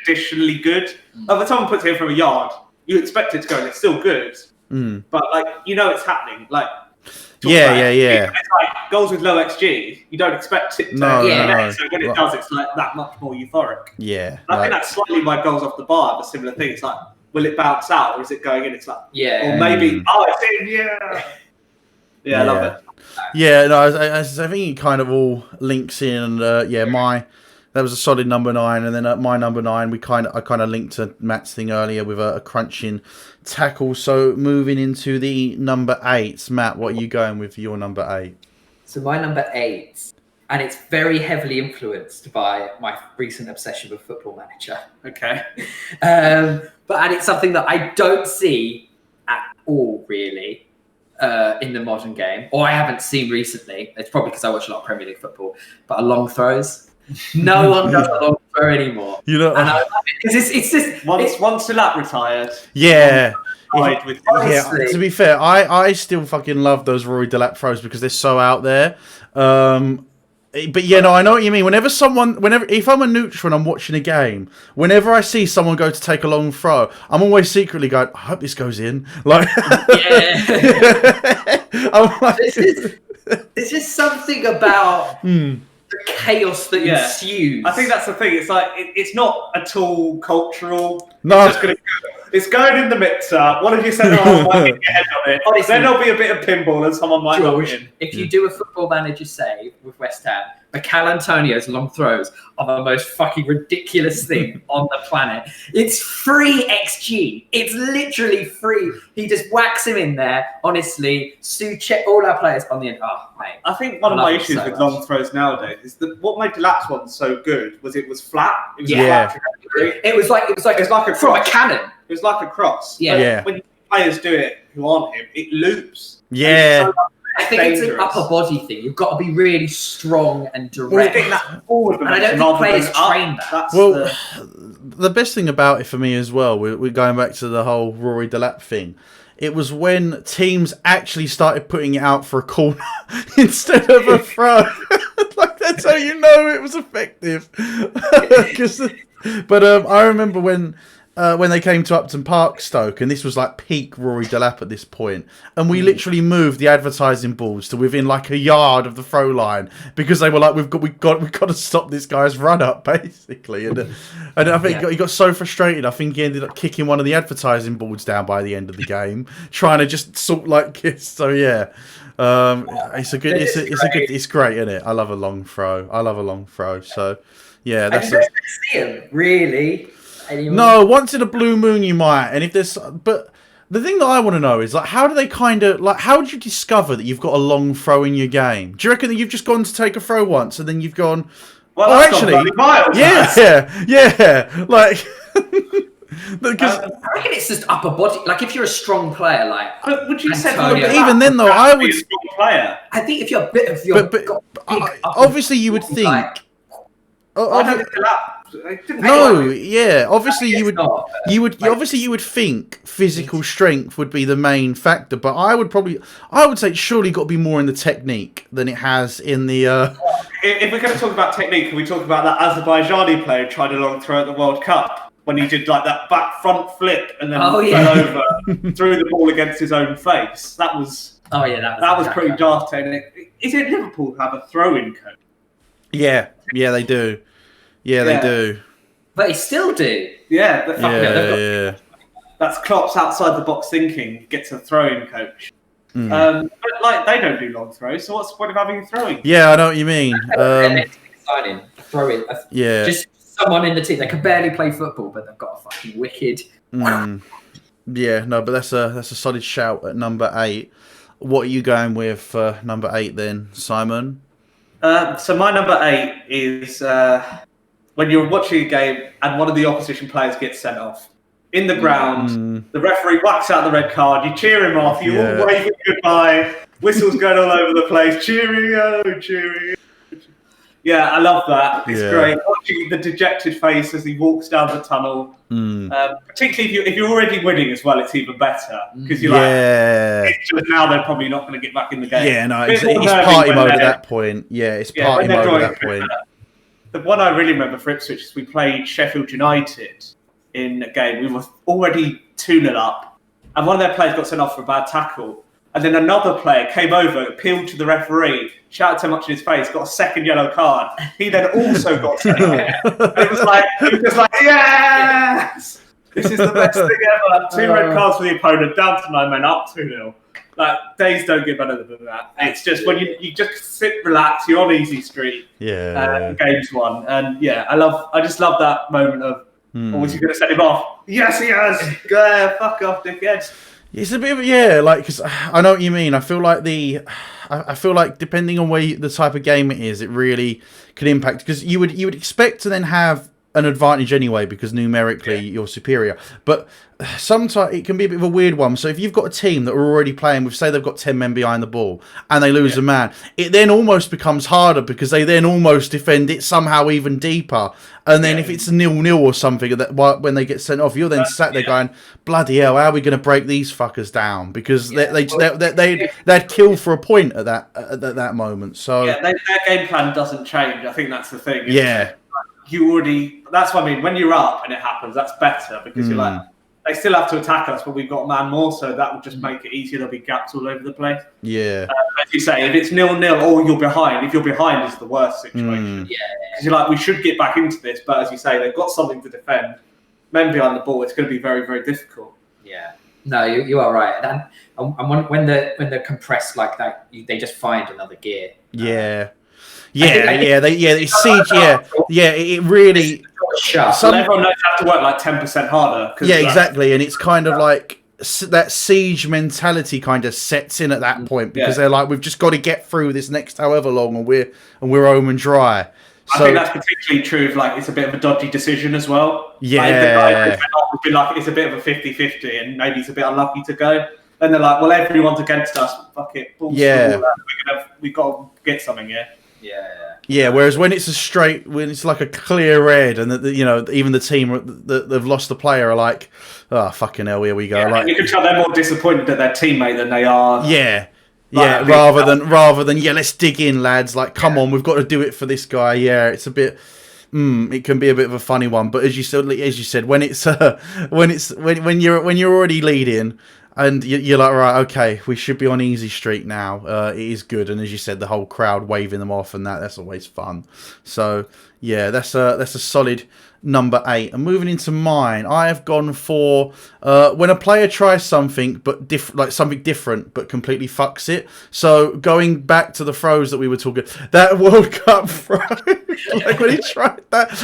[SPEAKER 3] Additionally good. Like when someone puts it in from a yard, you expect it to go and it's still good. But it's happening. Like it's like goals with low XG, you don't expect it to
[SPEAKER 1] no.
[SPEAKER 3] So when it does, it's like that much more euphoric.
[SPEAKER 1] Yeah.
[SPEAKER 3] I think that's slightly why goals off the bar have a similar thing. It's like, will it bounce out or is it going in? It's like or maybe it's in, yeah, I love it.
[SPEAKER 1] Yeah, no, I think it kind of all links in, and that was a solid number 9, and then at my number 9, I kind of linked to Matt's thing earlier with a crunching tackle. So moving into the number 8, Matt, what are you going with for your number 8?
[SPEAKER 2] So my number 8, and it's very heavily influenced by my recent obsession with Football Manager.
[SPEAKER 3] Okay,
[SPEAKER 2] and it's something that I don't see at all really in the modern game, or I haven't seen recently. It's probably because I watch a lot of Premier League football, but long throws. No one does a long throw anymore. And I love it because it's just
[SPEAKER 3] once Salat retired.
[SPEAKER 1] Yeah.
[SPEAKER 2] Honestly.
[SPEAKER 1] To be fair, I still fucking love those Rory Delap throws because they're so out there. But I know what you mean. If I'm a neutral and I'm watching a game, whenever I see someone go to take a long throw, I'm always secretly going, I hope this goes in. Like,
[SPEAKER 2] I'm like, there's just something about the chaos that ensues.
[SPEAKER 3] I think that's the thing. It's like it's not at all cultural.
[SPEAKER 1] No,
[SPEAKER 3] it's going in the mixer. One of you centre halves might get your head on it. Honestly, then there'll be a bit of pinball and someone might knock it in.
[SPEAKER 2] If you do a Football Manager save with West Ham, Mikel Antonio's long throws are the most fucking ridiculous thing on the planet. It's free XG. It's literally free. He just whacks him in there. Honestly, Suchet, all our players on the end. Oh, mate.
[SPEAKER 3] I think one of my issues with long throws nowadays is that what made Delap's one so good was it was flat. It was flat.
[SPEAKER 2] It was like from a cannon.
[SPEAKER 3] It was like a cross.
[SPEAKER 2] Yeah.
[SPEAKER 3] When players do it who aren't him, it loops.
[SPEAKER 1] Yeah.
[SPEAKER 2] I think it's an upper body thing. You've got to be really strong and direct.
[SPEAKER 3] And
[SPEAKER 2] I don't think players train that.
[SPEAKER 1] The best thing about it for me as well, we're going back to the whole Rory Delap thing. It was when teams actually started putting it out for a corner instead of a throw. Like, that's how you know it was effective. But I remember when they came to Upton Park, Stoke, and this was like peak Rory Delap at this point, and we literally moved the advertising boards to within like a yard of the throw line because they were like, we've got to stop this guy's run up basically, and I think he got so frustrated. I think he ended up kicking one of the advertising boards down by the end of the game, trying to just sort like kiss. So it's great, isn't it? I love a long throw. So yeah, that's
[SPEAKER 2] you don't see him really. anymore?
[SPEAKER 1] No, once in a blue moon you might, and if there's, but the thing that I want to know is like, how do they kind of like, how do you discover that you've got a long throw in your game? Do you reckon that you've just gone to take a throw once and then you've gone,
[SPEAKER 3] Well,
[SPEAKER 1] oh,
[SPEAKER 3] that's
[SPEAKER 1] actually,
[SPEAKER 3] not miles,
[SPEAKER 1] yeah, like. Because
[SPEAKER 2] I reckon it's just upper body. Like if you're a strong player, like
[SPEAKER 3] But would you say
[SPEAKER 2] Antonio-
[SPEAKER 1] But even then, though, I would.
[SPEAKER 3] be a strong player?
[SPEAKER 2] I think if you're a bit of your,
[SPEAKER 1] But
[SPEAKER 2] got big upper
[SPEAKER 1] obviously, you would
[SPEAKER 2] body,
[SPEAKER 1] think.
[SPEAKER 2] like,
[SPEAKER 3] I don't think that.
[SPEAKER 1] No, yeah. Obviously, you
[SPEAKER 2] it's
[SPEAKER 1] would.
[SPEAKER 2] not,
[SPEAKER 1] You would
[SPEAKER 2] like-
[SPEAKER 1] obviously you would think physical strength would be the main factor, but I would say it's surely got to be more in the technique than it has in the.
[SPEAKER 3] If we're going to talk about technique, can we talk about that Azerbaijani player who tried a long throw at the World Cup when he did like that back front flip and then fell over, threw the ball against his own face? That was that was pretty daft technique. Is it Liverpool have a throw-in coach?
[SPEAKER 1] Yeah, they do. Yeah, they do.
[SPEAKER 2] But they still do.
[SPEAKER 3] Yeah, they've got-
[SPEAKER 1] Yeah.
[SPEAKER 3] that's Klopp's outside the box thinking. Gets a throw-in coach.
[SPEAKER 1] Mm.
[SPEAKER 3] But like they don't do long throws, so what's the point of having a throwing?
[SPEAKER 1] Yeah, I know what you mean.
[SPEAKER 2] Exciting. Throw in.
[SPEAKER 1] Yeah.
[SPEAKER 2] Just someone in the team. They can barely play football, but they've got a fucking wicked.
[SPEAKER 1] Yeah, no, but that's a solid shout at number 8. What are you going with for number 8 then, Simon?
[SPEAKER 3] So my number 8 is when you're watching a game and one of the opposition players gets sent off. In the ground, the referee whacks out the red card, you cheer him off, you all wave it goodbye, whistles going all over the place, cheerio, cheerio. Yeah, I love that. It's great. Watching the dejected face as he walks down the tunnel. Particularly if you're already winning as well, it's even better. Because you're like, it's just now they're probably not going to get back in the game.
[SPEAKER 1] Yeah, no, it's party mode at that point. Yeah, it's party mode at that point.
[SPEAKER 3] The one I really remember for Ipswich is we played Sheffield United in a game. We were already 2-0 up, and one of their players got sent off for a bad tackle. And then another player came over, appealed to the referee, shouted so much in his face, got a second yellow card. He then also got sent off. It was like, yes! This is the best thing ever. 2 red cards for the opponent, down to 9 men, up 2-0. Like, days don't get better than that. It's just when you just sit, relax, you're on easy street. Game's won. And yeah, I just love that moment of, was he going to send him off? Yes, he has. Go, fuck off, dickhead.
[SPEAKER 1] It's a bit of because I know what you mean. I feel like depending on the type of game it is, it really can impact, because you would expect to then have an advantage anyway because numerically you're superior. But sometimes it can be a bit of a weird one. So if you've got a team that are already playing with, say they've got 10 men behind the ball and they lose a man, it then almost becomes harder because they then almost defend it somehow even deeper. And then if it's 0-0 or something, that when they get sent off, you're then sat there going, bloody hell, how are we going to break these fuckers down? Because they'd kill for a point at that moment. So
[SPEAKER 3] their game plan doesn't change. I think that's the thing. That's what I mean. When you're up and it happens, that's better because you're like, they still have to attack us, but we've got a man more, so that will just make it easier. There'll be gaps all over the place. Yeah. As you say, if it's 0-0 or you're behind, if you're behind, it's the worst situation. Yeah. Because you're like, we should get back into this, but as you say, they've got something to defend. Men behind the ball, it's going to be very, very difficult.
[SPEAKER 2] Yeah. No, you are right. And when they're compressed like that, they just find another gear.
[SPEAKER 1] They siege. It really.
[SPEAKER 3] Everyone knows how to work like 10% harder.
[SPEAKER 1] Yeah, exactly, and it's kind of like that siege mentality kind of sets in at that point because they're like, we've just got to get through this next however long, and we're home and dry.
[SPEAKER 3] I think that's particularly true of like it's a bit of a dodgy decision as well.
[SPEAKER 1] Yeah,
[SPEAKER 3] like, the guy would be like it's a bit of a 50-50, and maybe he's a bit unlucky to go. And they're like, well, everyone's against us. Fuck it, bullshit. Yeah, we've got to get something here.
[SPEAKER 1] Yeah. Whereas when it's like a clear red, and even the team that they've lost the player are like, oh fucking hell, here we go. Like
[SPEAKER 3] you can tell they're more disappointed at their teammate than they are.
[SPEAKER 1] Rather than let's dig in, lads. Like, come on, we've got to do it for this guy. Yeah, it's a bit. It can be a bit of a funny one, but as you said, when you're already leading. And you're like, right, okay, we should be on easy street now. It is good, and as you said, the whole crowd waving them off, and that's always fun. So, Yeah, that's a solid number 8. And moving into mine, I have gone for when a player tries something something different but completely fucks it. So going back to the throws that we were talking, that World Cup throw, like when he tried that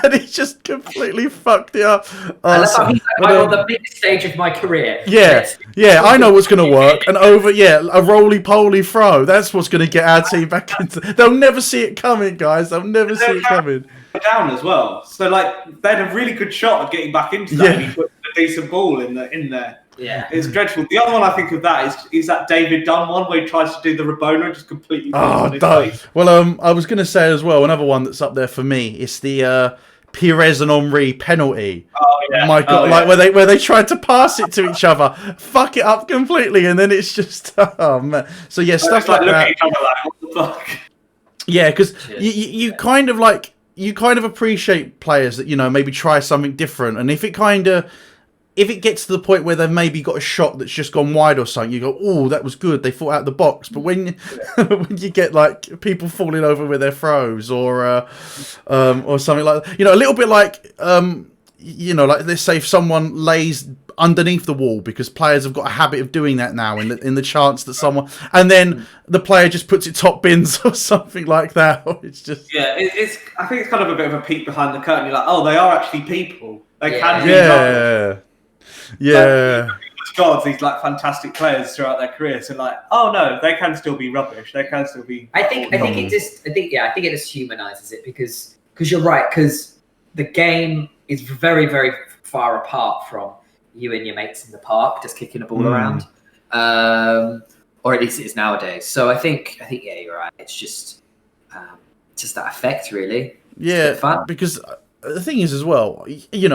[SPEAKER 1] and he just completely fucked it up.
[SPEAKER 2] And that's how he's like, I'm on the biggest stage of my career.
[SPEAKER 1] Yeah, I know what's going to work. And a roly-poly throw. That's what's going to get our team back into... They'll never see it coming, guys. They'll never see it coming.
[SPEAKER 3] Down as well. So, like, they had a really good shot at getting back into that. And he put a decent ball in there.
[SPEAKER 2] Yeah.
[SPEAKER 3] It's dreadful. The other one I think of that is that David Dunn one where he tries to do the Rabona and just completely...
[SPEAKER 1] Well, I was going to say as well, another one that's up there for me, it's the... Pires and Henry penalty.
[SPEAKER 3] Oh yeah.
[SPEAKER 1] My God, where they tried to pass it to each other, fuck it up completely, and then it's just oh man. So yeah, stuff like that.
[SPEAKER 3] Each other like, what the fuck?
[SPEAKER 1] Yeah, because you kind of appreciate players that maybe try something different, and if it gets to the point where they've maybe got a shot that's just gone wide or something, you go, oh, that was good. They thought out the box. But when you get like people falling over with their throws or something like that, a little bit like like let's say if someone lays underneath the wall, because players have got a habit of doing that now in the chance that someone, and then the player just puts it top bins or something like that. It's just
[SPEAKER 3] I think it's kind of a bit of a peek behind the curtain. You're like, oh, they are actually people. They can be gods, these like fantastic players throughout their career. So like, oh no, they can still be rubbish. They can still be.
[SPEAKER 2] I think it just humanizes it because you're right, because the game is very, very far apart from you and your mates in the park just kicking a ball around, or at least it is nowadays. So I think yeah, you're right. It's just that effect, really.
[SPEAKER 1] Yeah, fun. Because the thing is as well, we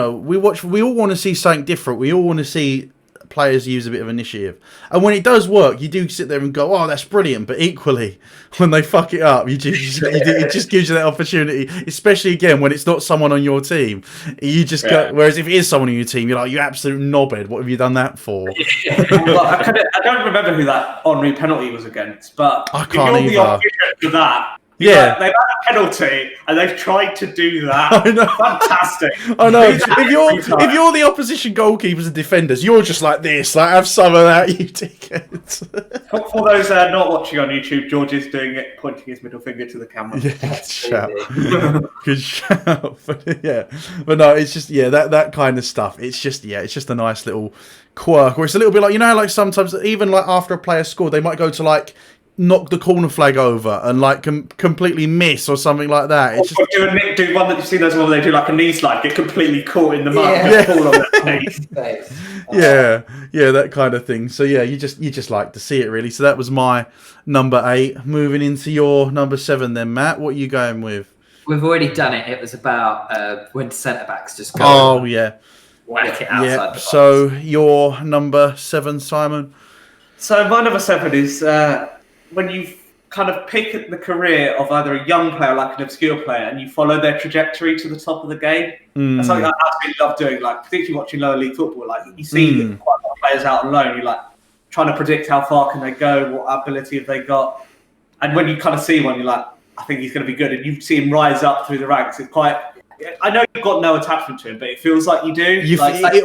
[SPEAKER 1] all want to see something different. We all want to see players use a bit of initiative. And when it does work, you do sit there and go, oh, that's brilliant. But equally, when they fuck it up, it just gives you that opportunity, especially, again, when it's not someone on your team. You just go, whereas if it is someone on your team, you're like, you absolute knobhead. What have you done that for?
[SPEAKER 3] Well, I don't remember who that Henry penalty was against, but
[SPEAKER 1] I can't either.
[SPEAKER 3] The opposition to that.
[SPEAKER 1] Yeah,
[SPEAKER 3] they've had a penalty and they've tried to do that.
[SPEAKER 1] I know.
[SPEAKER 3] Fantastic.
[SPEAKER 1] I know. If you're the opposition goalkeepers and defenders, you're just like this. Like, have some of that, you dickheads.
[SPEAKER 3] For those not watching on YouTube, George is doing it, pointing his middle finger to the camera.
[SPEAKER 1] Yeah, good shout. Good shout. But no, it's just that kind of stuff. It's just a nice little quirk, or it's a little bit like like sometimes even like after a player scored, they might go to like knock the corner flag over and like completely miss or something like that. It's just
[SPEAKER 3] do one that you've seen those where they do like a knee slide, get completely caught in the mud, and fall on their face.
[SPEAKER 1] Yeah, that kind of thing. So yeah, you just like to see it, really. So that was my number 8. Moving into your number 7, then, Matt. What are you going with?
[SPEAKER 2] We've already done it. It was about when centre backs just go.
[SPEAKER 1] Oh yeah,
[SPEAKER 2] whack it outside the box.
[SPEAKER 1] So your number 7, Simon.
[SPEAKER 3] So my number 7 is. When you kind of pick the career of either a young player, like an obscure player, and you follow their trajectory to the top of the game. That's something I absolutely love doing. Like, particularly watching lower league football, like you see quite a lot of players out on loan. You're like trying to predict how far can they go, what ability have they got, and when you kind of see one, you're like, I think he's going to be good, and you see him rise up through the ranks. It's quite. I know you've got no attachment to him, but it feels like you do.
[SPEAKER 1] It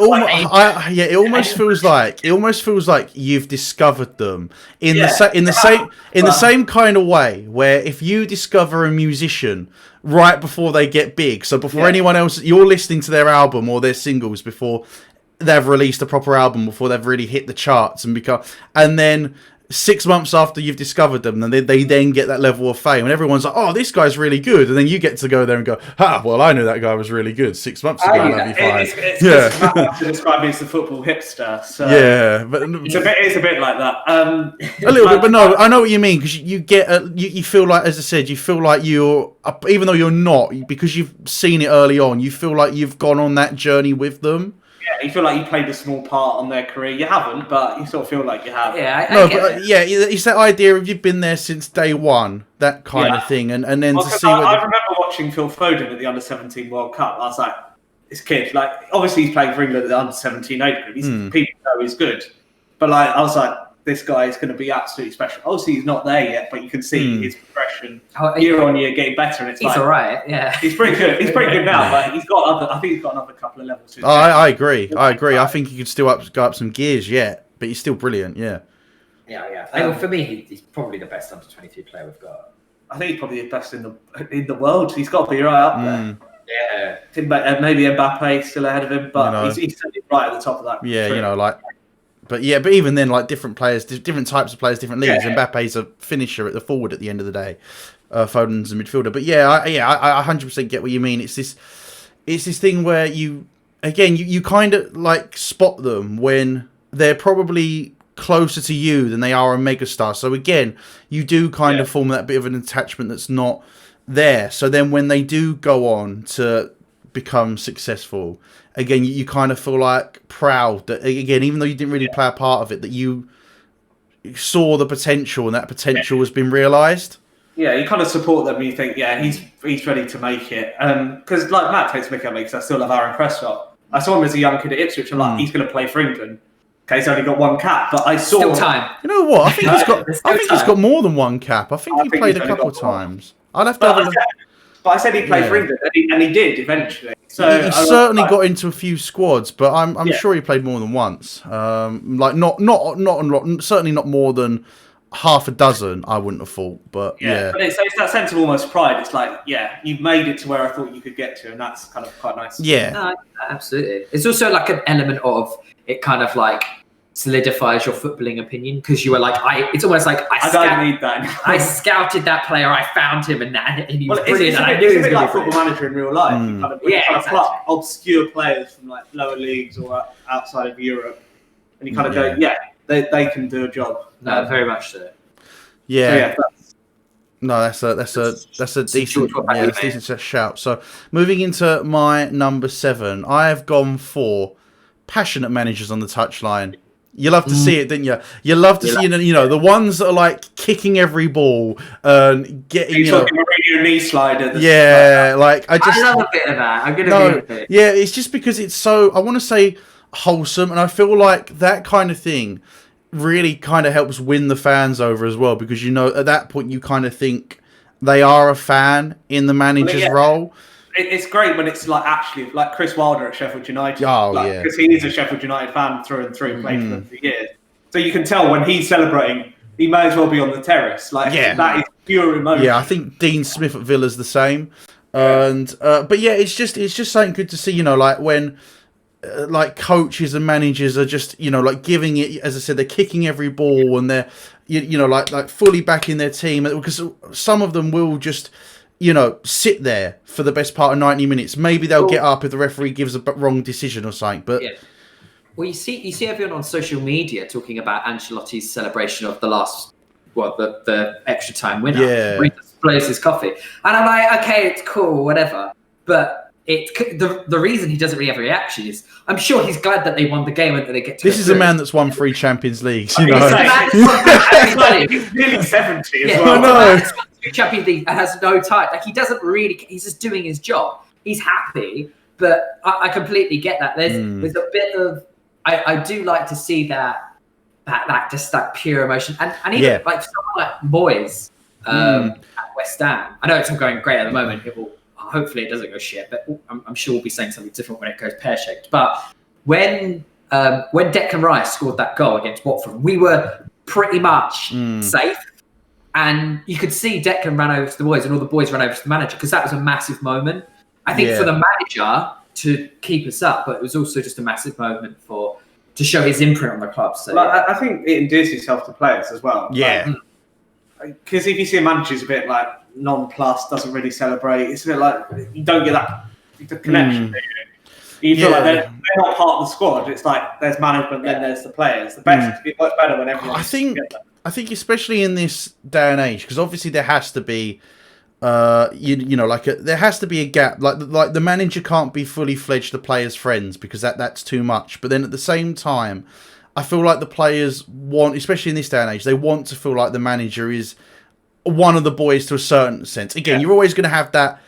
[SPEAKER 1] almost feels like you've discovered them in the same kind of way. Where if you discover a musician right before they get big, so before anyone else, you're listening to their album or their singles before they've released a proper album, before they've really hit the charts and then 6 months after you've discovered them, and they then get that level of fame, and everyone's like, "Oh, this guy's really good," and then you get to go there and go, well, I knew that guy was really good 6 months ago."
[SPEAKER 3] It's to describe me as the football hipster. So
[SPEAKER 1] but
[SPEAKER 3] it's a bit like that.
[SPEAKER 1] A little bit, but no, I know what you mean, because you get you feel like, as I said, you feel like you're, even though you're not, because you've seen it early on, you feel like you've gone on that journey with them.
[SPEAKER 3] Yeah, you feel like you played a small part on their career. You haven't, but you sort of feel like you have.
[SPEAKER 2] Yeah,
[SPEAKER 1] it's that idea of you've been there since day one, that kind of thing, and then to see.
[SPEAKER 3] I remember watching Phil Foden at the Under-17 World Cup. I was like, this kid, like, obviously he's playing for England at the Under-17 age group. People know he's good, but like, I was like, this guy is going to be absolutely special. Obviously, he's not there yet, but you can see his progression. progression year on year, getting better. And it's
[SPEAKER 2] he's all right. Yeah,
[SPEAKER 3] he's pretty good. He's pretty good now, but he's got other. I think he's got another couple of levels.
[SPEAKER 1] I agree. I think he could still go up some gears yet, but he's still brilliant. Yeah.
[SPEAKER 2] Yeah. For me, he's probably the best under 23 player we've got.
[SPEAKER 3] I think he's probably the best in the world. He's got to be right up there.
[SPEAKER 2] Yeah.
[SPEAKER 3] Maybe Mbappe still ahead of him, but he's certainly right at the top of that.
[SPEAKER 1] Yeah, tree. But even then, different players, different types of players, different leagues. Yeah. Mbappe's a finisher at the forward at the end of the day. Foden's a midfielder. But I 100% get what you mean. It's this thing where you kind of spot them when they're probably closer to you than they are a megastar. So again, you do kind of form that bit of an attachment that's not there. So then when they do go on to become successful, again, you kind of feel proud that, again, even though you didn't really play a part of it, that you saw the potential and that potential has been realised.
[SPEAKER 3] Yeah, you kind of support them and you think, he's ready to make it. Because Matt takes mick at me because I still love Aaron Prescott. I saw him as a young kid at Ipswich and he's going to play for England. Okay, he's only got one cap, but I saw
[SPEAKER 2] still time.
[SPEAKER 1] You know what? I think he's got more than one cap. I think he played a couple of times. I'll have to have a look.
[SPEAKER 3] But I said he played for England, and he did eventually. So
[SPEAKER 1] he certainly got into a few squads, but I'm sure he played more than once. Not certainly not more than half a dozen. I wouldn't have thought, but
[SPEAKER 3] But it's that sense of almost pride. It's you've made it to where I thought you could get to, and that's kind of quite nice.
[SPEAKER 1] Yeah,
[SPEAKER 2] no, absolutely. It's also an element of it, kind of solidifies your footballing opinion, because you were it's almost like I
[SPEAKER 3] don't need that.
[SPEAKER 2] I scouted that player, I found him, and he was brilliant.
[SPEAKER 3] It's a bit like Football Manager in real life. You kind of pluck obscure players from lower leagues or outside of Europe, and you kind of go, they can do a job.
[SPEAKER 2] No, very much so.
[SPEAKER 1] Yeah. No, that's a decent shout. So moving into my number 7, I have gone for passionate managers on the touchline. You love to see it, didn't you? You love to see, the ones that are kicking every ball and getting.
[SPEAKER 3] You're talking Mourinho knee slider.
[SPEAKER 1] I
[SPEAKER 2] love a bit of that. I'm gonna be a bit.
[SPEAKER 1] Yeah, it's just because it's so, I want to say, wholesome, and I feel like that kind of thing really kind of helps win the fans over as well, because at that point you kind of think they are a fan in the manager's role.
[SPEAKER 3] It's great when it's actually Chris Wilder at Sheffield United. Because he is a Sheffield United fan through and through, played for them for years. So you can tell when he's celebrating, he may as well be on the terrace. That is pure emotion.
[SPEAKER 1] Yeah, I think Dean Smith at Villa's the same. And but it's just something good to see. When coaches and managers are just giving it, as I said, they're kicking every ball and they're fully backing their team, because some of them will just sit there for the best part of 90 minutes. Maybe they'll get up if the referee gives a wrong decision or something. But
[SPEAKER 2] well, you see everyone on social media talking about Ancelotti's celebration of the last, the extra time winner.
[SPEAKER 1] Yeah,
[SPEAKER 2] where he just blows his coffee, and I'm like, okay, it's cool, whatever. But the reason he doesn't really have a reaction is, I'm sure he's glad that they won the game and that they get to.
[SPEAKER 1] This is a man that's won 3 Champions Leagues.
[SPEAKER 3] He's nearly 70 as well.
[SPEAKER 1] I know.
[SPEAKER 2] Champions League and has no time. He doesn't really. He's just doing his job. He's happy, but I completely get that. There's a bit of. I do like to see that just that pure emotion, and even someone like Moyes at West Ham. I know it's not going great at the moment. Hopefully it doesn't go shit, but I'm sure we'll be saying something different when it goes pear-shaped. But when Declan Rice scored that goal against Watford, we were pretty much safe. And you could see Declan ran over to the boys and all the boys ran over to the manager, because that was a massive moment. I think for the manager to keep us up, but it was also just a massive moment to show his imprint on the club. So
[SPEAKER 3] I think it endears himself to players as well.
[SPEAKER 1] Yeah.
[SPEAKER 3] Because if you see a manager who's a bit nonplussed, doesn't really celebrate, it's a bit you don't get that connection. You feel they're not part of the squad. It's there's management, then there's the players. The best, it works better when everyone's together.
[SPEAKER 1] I think especially in this day and age, because obviously there has to be, there has to be a gap. Like the manager can't be fully fledged the players' friends, because that's too much. But then at the same time, I feel like the players want, especially in this day and age, they want to feel like the manager is one of the boys to a certain sense. Again, you're always going to have that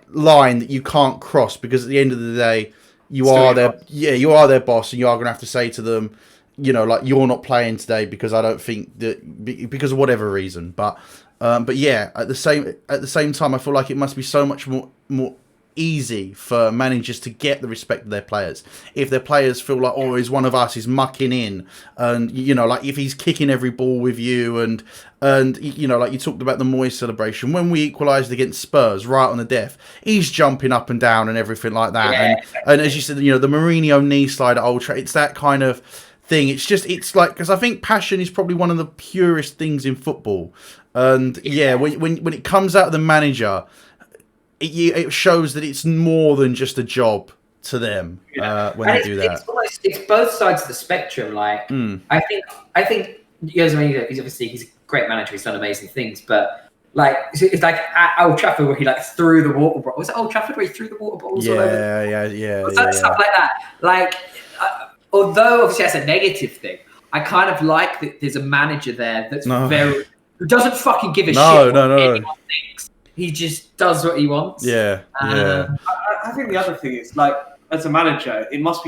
[SPEAKER 1] line that you can't cross, because at the end of the day, you are their boss, and you are going to have to say to them, you're not playing today because I don't think that, because of whatever reason. But But yeah, at the same time, I feel like it must be so much more easy for managers to get the respect of their players if their players feel like, oh, he's one of us, he's mucking in, and like if he's kicking every ball with you, and like you talked about the Moyes celebration when we equalised against Spurs right on the death, he's jumping up and down and everything like that, and as you said, the Mourinho knee slide at Old Trafford, it's that kind of thing. It's like, because I think passion is probably one of the purest things in football, and when it comes out of the manager, it shows that it's more than just a job to them when they do that.
[SPEAKER 2] It's both sides of the spectrum. Like I think he's a great manager. He's done amazing things, but like it's like at Old Trafford where he like threw the water bottle. Was it Old Trafford where he threw the water bottles all over? Stuff like that. Like although obviously that's a negative thing, I kind of like that there's a manager there that's who doesn't fucking give a shit what anyone thinks. He just does what he wants.
[SPEAKER 1] Yeah.
[SPEAKER 3] I think the other thing is, like, as a manager, you must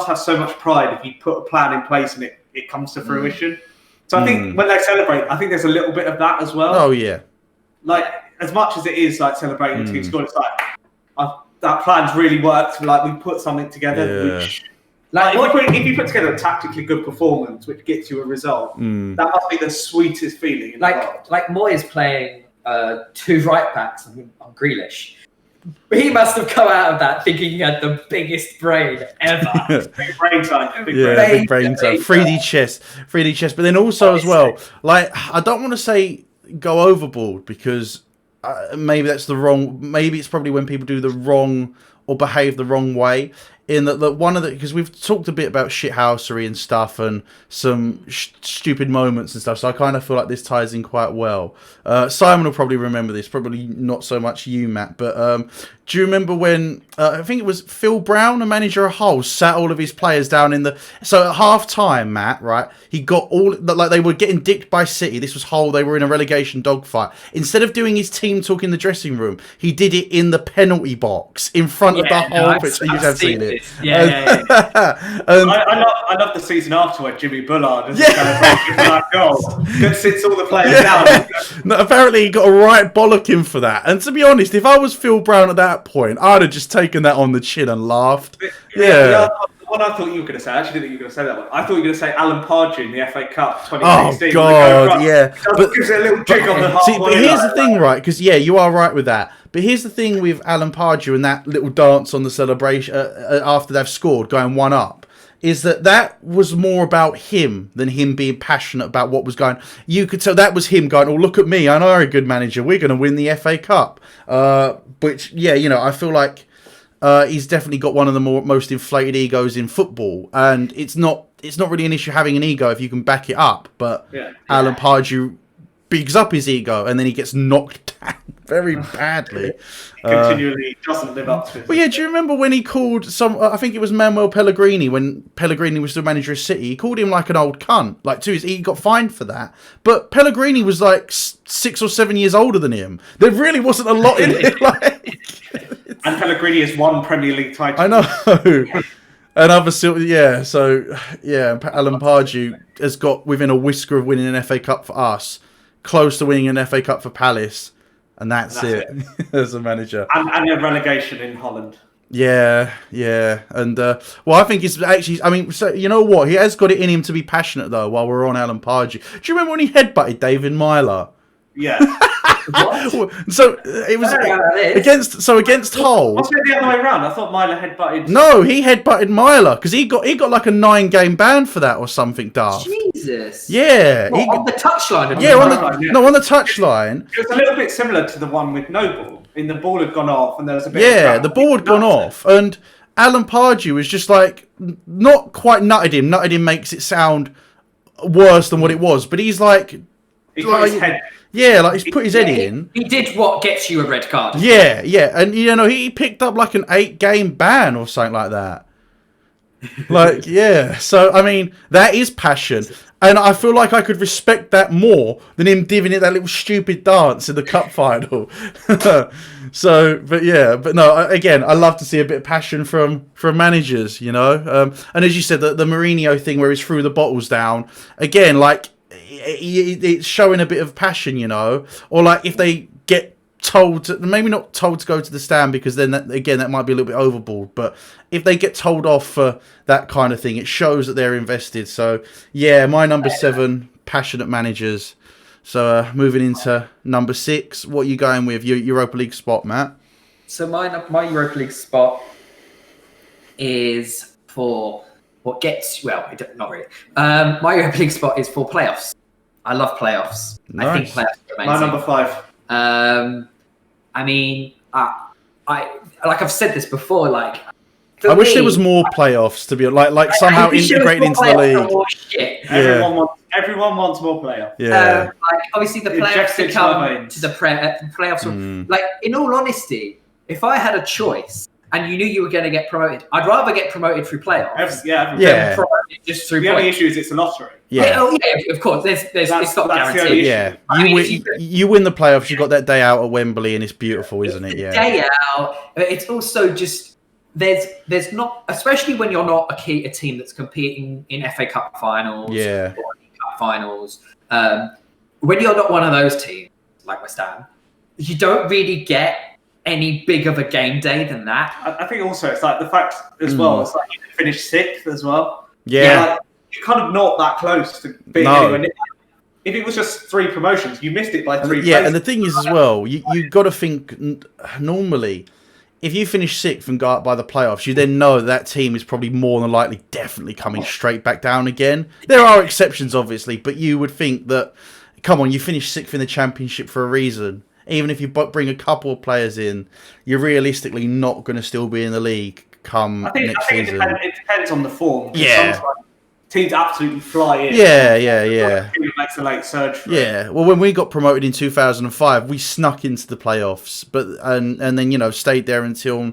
[SPEAKER 3] have so much pride if you put a plan in place and it comes to fruition. So I think when they celebrate, I think there's a little bit of that as well.
[SPEAKER 1] Oh yeah.
[SPEAKER 3] Like, as much as it is like celebrating the team score, it's like that plan's really worked. Like, we put something together. Which, like, if you put together a tactically good performance which gets you a result, that must be the sweetest feeling in the world. Like
[SPEAKER 2] Moyes playing 2 right backs on Grealish. He must have come out of that thinking he had the biggest brain ever.
[SPEAKER 3] Big brain time.
[SPEAKER 1] Big brain time. 3D chess. But then also as well, like, I don't want to say go overboard, because maybe that's the wrong. Maybe it's probably when people do the wrong or behave the wrong way. In that one of the, because we've talked a bit about shithousery and stuff and some stupid moments and stuff, so I kind of feel like this ties in quite well. Simon will probably remember this, probably not so much you, Matt, but do you remember when I think it was Phil Brown, a manager of Hull, sat all of his players down in the, so at half time, Matt, right, he got all, like, they were getting dicked by City, this was Hull, they were in a relegation dogfight. Instead of doing his team talk in the dressing room, he did it in the penalty box in front of the whole pitch. You have seen it.
[SPEAKER 3] I love the season after where Jimmy Bullard is celebrating for that goal. That sits all the players down.
[SPEAKER 1] No, apparently he got a right bollocking for that. And to be honest, if I was Phil Brown at that point, I'd have just taken that on the chin and laughed.
[SPEAKER 3] The one I thought you were going to say, I actually didn't think you were going to say that one. I thought you were going to say Alan Pardew in the FA Cup 2016.
[SPEAKER 1] Oh, God, yeah.
[SPEAKER 3] But gives it a little jig on the half.
[SPEAKER 1] See, but here's the thing, right? Because, you are right with that. But here's the thing with Alan Pardew and that little dance on the celebration after they've scored, going 1-up, is that was more about him than him being passionate about what was going. You could tell that was him going, "Oh, look at me! I know I'm a good manager. We're going to win the FA Cup." Which, I feel like he's definitely got one of the most inflated egos in football, and it's not really an issue having an ego if you can back it up. But Alan Pardew bigs up his ego, and then he gets knocked down very badly.
[SPEAKER 3] Continually doesn't live up to it.
[SPEAKER 1] Well, do you remember when he called I think it was Manuel Pellegrini, when Pellegrini was the manager of City, he called him like an old cunt, like he got fined for that. But Pellegrini was like 6 or 7 years older than him. There really wasn't a lot in it.
[SPEAKER 3] And Pellegrini has won Premier League titles.
[SPEAKER 1] I know. And other Alan Pardew has got within a whisker of winning an FA Cup for us, close to winning an FA Cup for Palace, and that's it. As a manager.
[SPEAKER 3] And a relegation in Holland.
[SPEAKER 1] Yeah. And, I think it's actually, so you know what? He has got it in him to be passionate, though, while we're on Alan Pardew. Do you remember when he headbutted David Myler?
[SPEAKER 3] Yeah.
[SPEAKER 2] What?
[SPEAKER 1] So it was against Hull.
[SPEAKER 3] What's it the other way around? I thought Myler headbutted.
[SPEAKER 1] No, he headbutted Myler because he got like a 9-game ban for that or something daft.
[SPEAKER 2] Jesus.
[SPEAKER 1] Yeah.
[SPEAKER 2] On the touchline.
[SPEAKER 1] On the touchline.
[SPEAKER 3] It was a little bit similar to the one with Noble. The ball had gone off and there was a bit.
[SPEAKER 1] Yeah, the ball had gone off, and Alan Pardew was just like not quite nutted him. Nutted him makes it sound worse than what it was, but he's like.
[SPEAKER 3] He put his head.
[SPEAKER 1] Yeah, like he's put his head in.
[SPEAKER 2] He did what gets you a red card.
[SPEAKER 1] Yeah, and he picked up like an 8-game ban or something like that. So that is passion, and I feel like I could respect that more than him giving it that little stupid dance in the cup final. Again, I love to see a bit of passion from managers, and as you said, the Mourinho thing where he's threw the bottles down again, like. it's showing a bit of passion, you know, or like if they get told to, maybe not told to go to the stand, because then that might be a little bit overboard, but if they get told off for that kind of thing, it shows that they're invested. So yeah, my number 7, passionate managers. So moving into number 6, what are you going with? Your Europa League spot, Matt?
[SPEAKER 2] So my Europa League spot is for what gets, well, not really. My Europa League spot is for playoffs. I love playoffs.
[SPEAKER 1] Nice.
[SPEAKER 2] I think playoffs are amazing.
[SPEAKER 3] My number 5.
[SPEAKER 2] I mean, I like I've said this before. Like,
[SPEAKER 1] I wish there was more playoffs to be like somehow integrated into the league.
[SPEAKER 3] Everyone wants more playoffs.
[SPEAKER 1] Yeah.
[SPEAKER 2] Like obviously the playoffs to come to the playoffs. Like in all honesty, if I had a choice and you knew you were going to get promoted, I'd rather get promoted through playoffs.
[SPEAKER 3] Yeah.
[SPEAKER 2] Promoted just through
[SPEAKER 3] the only issue is it's a lottery.
[SPEAKER 1] Yeah.
[SPEAKER 2] Yeah, of course. It's not guaranteed.
[SPEAKER 1] Yeah. You win the playoffs. You got that day out at Wembley, and it's beautiful, isn't it? Yeah.
[SPEAKER 2] Day out. It's also just there's not, especially when you're not a team that's competing in FA Cup finals.
[SPEAKER 1] Yeah.
[SPEAKER 2] Or Cup finals. When you're not one of those teams like West Ham, you don't really get any big of a game day than that.
[SPEAKER 3] I think also it's like the fact as well. It's like you can finish 6th as well.
[SPEAKER 1] Yeah.
[SPEAKER 3] Like, you're kind of not that close to being anywhere near. If it was just 3 promotions, you missed it by 3 places.
[SPEAKER 1] Yeah, and the thing is as well, you got to think normally, if you finish 6th and go up by the playoffs, you then know that team is probably more than likely definitely coming straight back down again. There are exceptions, obviously, but you would think that, come on, you finished 6th in the Championship for a reason. Even if you bring a couple of players in, you're realistically not going to still be in the league come next season.
[SPEAKER 3] It depends on the form.
[SPEAKER 1] Yeah.
[SPEAKER 3] Sometimes teams absolutely fly in.
[SPEAKER 1] Yeah.
[SPEAKER 3] It makes a late surge.
[SPEAKER 1] Yeah. Well, when we got promoted in 2005, we snuck into the playoffs, but and then stayed there until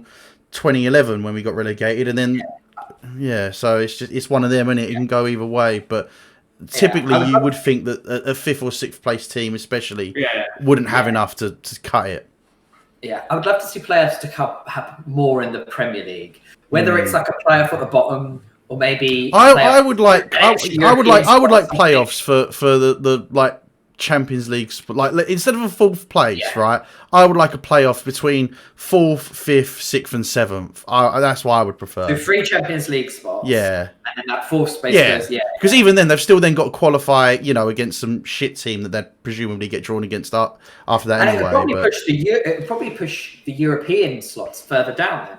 [SPEAKER 1] 2011 when we got relegated, and then so it's one of them, and it can go either way, but. Typically, you would think that a 5th or 6th place team, especially, wouldn't have enough to cut it.
[SPEAKER 2] Yeah, I would love to see players to have more in the Premier League. Whether it's like a player for the bottom, or maybe
[SPEAKER 1] I would like playoffs for the like Champions League, like instead of a 4th place, right? I would like a playoff between 4th, 5th, 6th, and 7th. That's what I would prefer.
[SPEAKER 2] So 3 Champions League spots.
[SPEAKER 1] Yeah.
[SPEAKER 2] And then that 4th space goes,
[SPEAKER 1] because even then they've still then got to qualify, against some shit team that they'd presumably get drawn against after that anyway.
[SPEAKER 2] It would probably push the European slots further down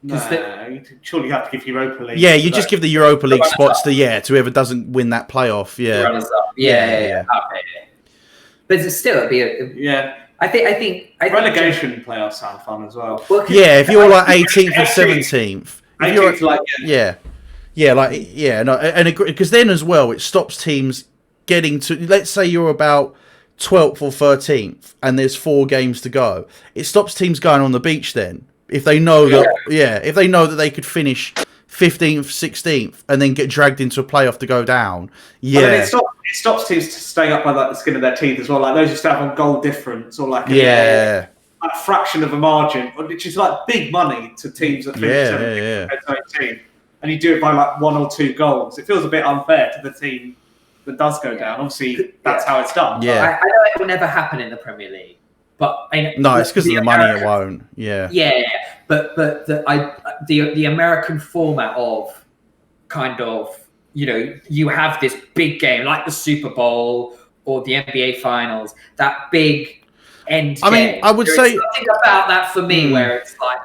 [SPEAKER 2] then.
[SPEAKER 3] You surely have to give Europa League.
[SPEAKER 1] Yeah, you just give the Europa League spots to whoever doesn't win that playoff. Yeah.
[SPEAKER 2] Yeah. Okay. But still, it'd be I think
[SPEAKER 3] relegation playoffs sound fun as well.
[SPEAKER 1] If you're like 18th or 17th, because then as well it stops teams getting to. Let's say you're about 12th or 13th, and there's 4 games to go. It stops teams going on the beach then if they know if they know that they could finish 15th, 16th, and then get dragged into a playoff to go down. Yeah,
[SPEAKER 3] it stops teams staying up by like the skin of their teeth as well. Like those who start on goal difference or like
[SPEAKER 1] a
[SPEAKER 3] fraction of a margin, which is like big money to teams that finish 17th, and you do it by like 1 or 2 goals. It feels a bit unfair to the team that does go down. Obviously, that's how it's done.
[SPEAKER 2] Yeah, I know it will never happen in the Premier League, but
[SPEAKER 1] it's because of the money. It won't.
[SPEAKER 2] But the American format of kind of you have this big game like the Super Bowl or the NBA Finals, that big end.
[SPEAKER 1] I mean, I would say
[SPEAKER 2] something about that for me where it's like.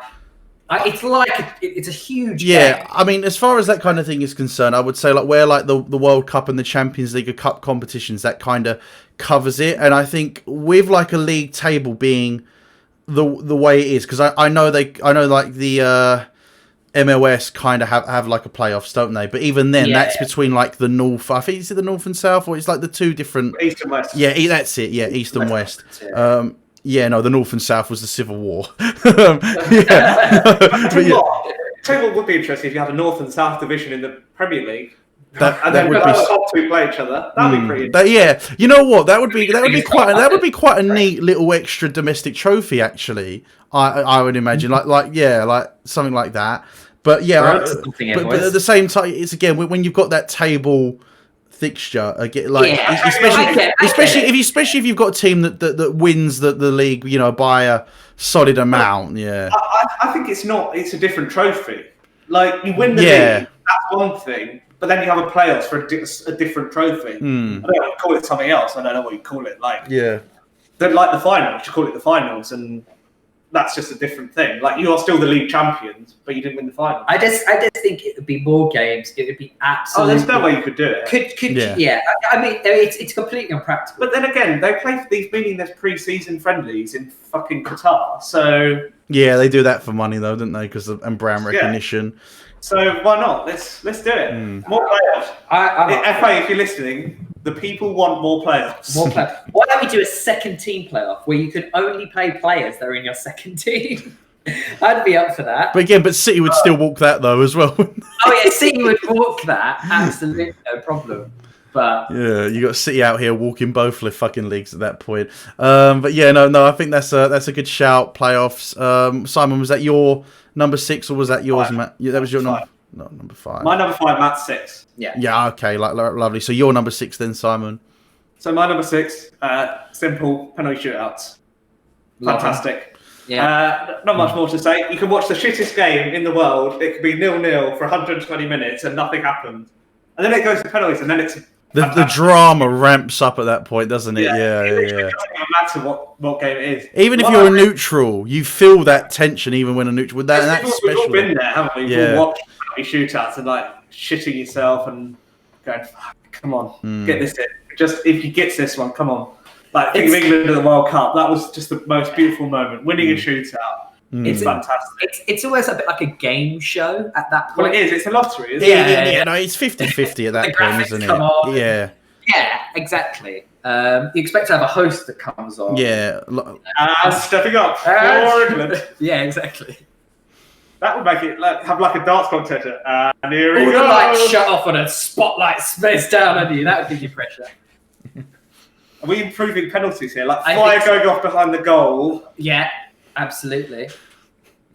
[SPEAKER 2] It's a huge game.
[SPEAKER 1] I mean, as far as that kind of thing is concerned, I would say like where like the World Cup and the Champions League are cup competitions, that kind of covers it. And I think with like a league table being the way it is, because I know like the MLS kind of have like a playoffs, don't they? But even then, that's between like the North. I think it's the North and South, or it's like the 2 different
[SPEAKER 3] East and West.
[SPEAKER 1] Yeah, that's it. Yeah, East and West. The North and South was the Civil War.
[SPEAKER 3] Tell you what would be interesting if you had a North and South division in the Premier League.
[SPEAKER 1] That
[SPEAKER 3] then
[SPEAKER 1] would
[SPEAKER 3] the top 2 play each other. That'd be pretty interesting.
[SPEAKER 1] You know what? That would be quite a neat little extra domestic trophy. Actually, I would imagine like something like that. But but at the same time, it's again when you've got that table fixture. Especially if you've got a team that wins the league, by a solid amount. Yeah,
[SPEAKER 3] I think it's not. It's a different trophy. Like you win the league, that's one thing, but then you have a playoffs for a different trophy. I don't know, you call it something else. I don't know what you call it. Like don't like the finals. You call it the finals, and that's just a different thing. Like you are still the league champions, but you didn't win the final.
[SPEAKER 2] I just think it would be more games. It would be absolutely.
[SPEAKER 3] Oh, there's no way you could do it.
[SPEAKER 2] I mean, it's completely impractical.
[SPEAKER 3] But then again, they play these meaningless pre-season friendlies in fucking Qatar. So
[SPEAKER 1] yeah, they do that for money though, don't they? Because and brand recognition.
[SPEAKER 3] So why not? Let's do it. More playoffs. FA, if you're listening, the people want more playoffs.
[SPEAKER 2] Why don't we do a second team playoff where you can only play players that are in your second team? I'd be up for that.
[SPEAKER 1] But City would still walk that though as well.
[SPEAKER 2] City would walk that. Absolutely, no problem. But
[SPEAKER 1] yeah, you got City out here walking both fucking leagues at that point. But yeah, no, I think that's a good shout. Playoffs. Simon, was that your number 6 or was that yours, Matt? Yeah, that was your number. No, number 5.
[SPEAKER 3] My number 5, Matt's 6.
[SPEAKER 1] Yeah. Okay. Lovely. So your number 6 then, Simon.
[SPEAKER 3] So my number 6, simple penalty shootouts. Fantastic.
[SPEAKER 2] Yeah.
[SPEAKER 3] Not much more to say. You can watch the shittest game in the world. It could be 0-0 for 120 minutes and nothing happens. And then it goes to penalties and then it's...
[SPEAKER 1] The drama ramps up at that point, doesn't it? Yeah.
[SPEAKER 3] It doesn't matter what game it is.
[SPEAKER 1] Even if you're a neutral, you feel that tension even when a neutral...
[SPEAKER 3] We've all been there, haven't we? We've all watched penalty shootouts and shitting yourself and going, come on, get this in. Just if you get this one, come on. Think of England at the World Cup. That was just the most beautiful moment. Winning a shootout. It's fantastic.
[SPEAKER 2] It's always a bit like a game show at that point.
[SPEAKER 3] Well, it is. It's a lottery, isn't it?
[SPEAKER 1] Yeah. No, it's 50-50 at that point, isn't it?
[SPEAKER 2] Yeah, exactly. You expect to have a host that comes on.
[SPEAKER 1] Yeah.
[SPEAKER 3] Stepping up for England.
[SPEAKER 2] Yeah, exactly.
[SPEAKER 3] That would make it have a dance competition. And here we
[SPEAKER 2] go.
[SPEAKER 3] All the
[SPEAKER 2] lights shut off and a spotlight smash down on you. That would give you pressure.
[SPEAKER 3] Are we improving penalties here? Fire going off behind the goal.
[SPEAKER 2] Yeah. Absolutely.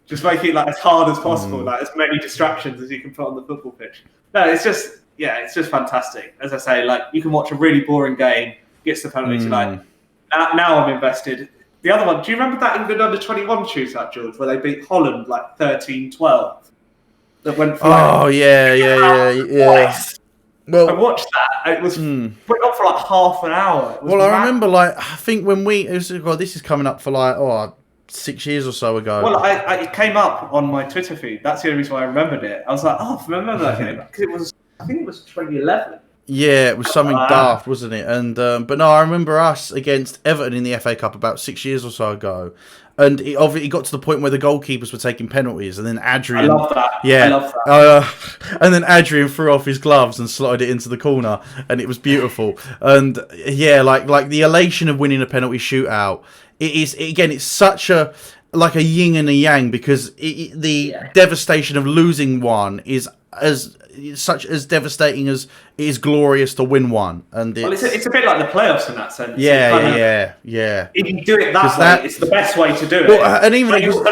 [SPEAKER 3] Just make it as hard as possible, as many distractions as you can put on the football pitch. No, it's just fantastic. As I say, you can watch a really boring game, gets the penalty, now I'm invested. The other one, do you remember that England under-21 shootout, George, where they beat Holland 13-12? That went for
[SPEAKER 1] yeah. Well,
[SPEAKER 3] I watched that. It was went on for half an hour.
[SPEAKER 1] I remember I think when this is coming up for 6 years or so ago.
[SPEAKER 3] Well, it came up on my Twitter feed. That's the only reason why I remembered it. I was like, I remember that game because I think it was 2011.
[SPEAKER 1] Yeah, it was something daft, wasn't it? And but no, I remember us against Everton in the FA Cup about 6 years or so ago. And it got to the point where the goalkeepers were taking penalties, and then Adrian.
[SPEAKER 3] I love that.
[SPEAKER 1] Yeah,
[SPEAKER 3] I love that.
[SPEAKER 1] And then Adrian threw off his gloves and slotted it into the corner, and it was beautiful. And yeah, like the elation of winning a penalty shootout. It's such a yin and a yang because the devastation of losing one is as devastating as it is glorious to win one. And
[SPEAKER 3] it's a bit like the playoffs in that sense.
[SPEAKER 1] Yeah.
[SPEAKER 3] If you do it that way, it's the best way to do it.
[SPEAKER 1] Well, and even
[SPEAKER 3] you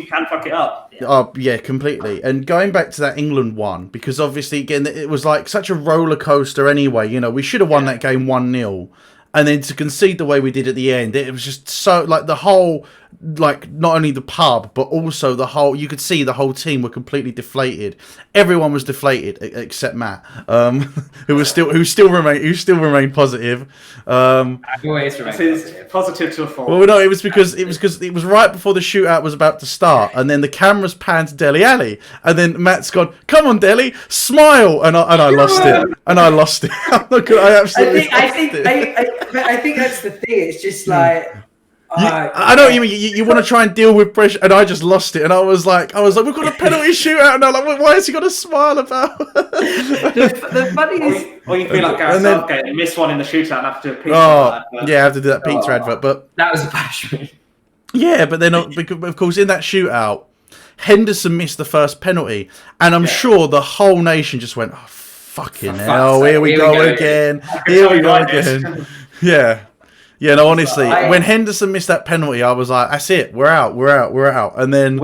[SPEAKER 3] can fuck it up.
[SPEAKER 1] Oh yeah, completely. And going back to that England one, because obviously again it was such a roller coaster anyway. We should have won that game 1-0. And then to concede the way we did at the end, it was just so the whole not only the pub but also the whole. You could see the whole team were completely deflated. Everyone was deflated except Matt, who still remained positive.
[SPEAKER 2] Always remain
[SPEAKER 3] positive to a fault.
[SPEAKER 1] Well, no, it was because it was right before the shootout was about to start, and then the cameras panned to Dele Alli, and then Matt's gone, "Come on, Dele, smile," and I lost it,
[SPEAKER 2] I think that's the thing. It's just
[SPEAKER 1] I know what you mean. You want to try and deal with pressure, and I just lost it. And I was like, we've got a penalty shootout, and I'm like, why has he got to smile about?
[SPEAKER 2] the funny is,
[SPEAKER 3] or you feel like Gareth Southgate, you miss one in the shootout and have to do a pizza advert.
[SPEAKER 1] Yeah, I have to do that pizza advert. But
[SPEAKER 2] that was a punishment.
[SPEAKER 1] Yeah, but then of course in that shootout, Henderson missed the first penalty, and I'm sure the whole nation just went, "Oh, fucking hell, here we go again. Here we go again." Yeah. Yeah, no, honestly, when Henderson missed that penalty, I was like, that's it, we're out. And then...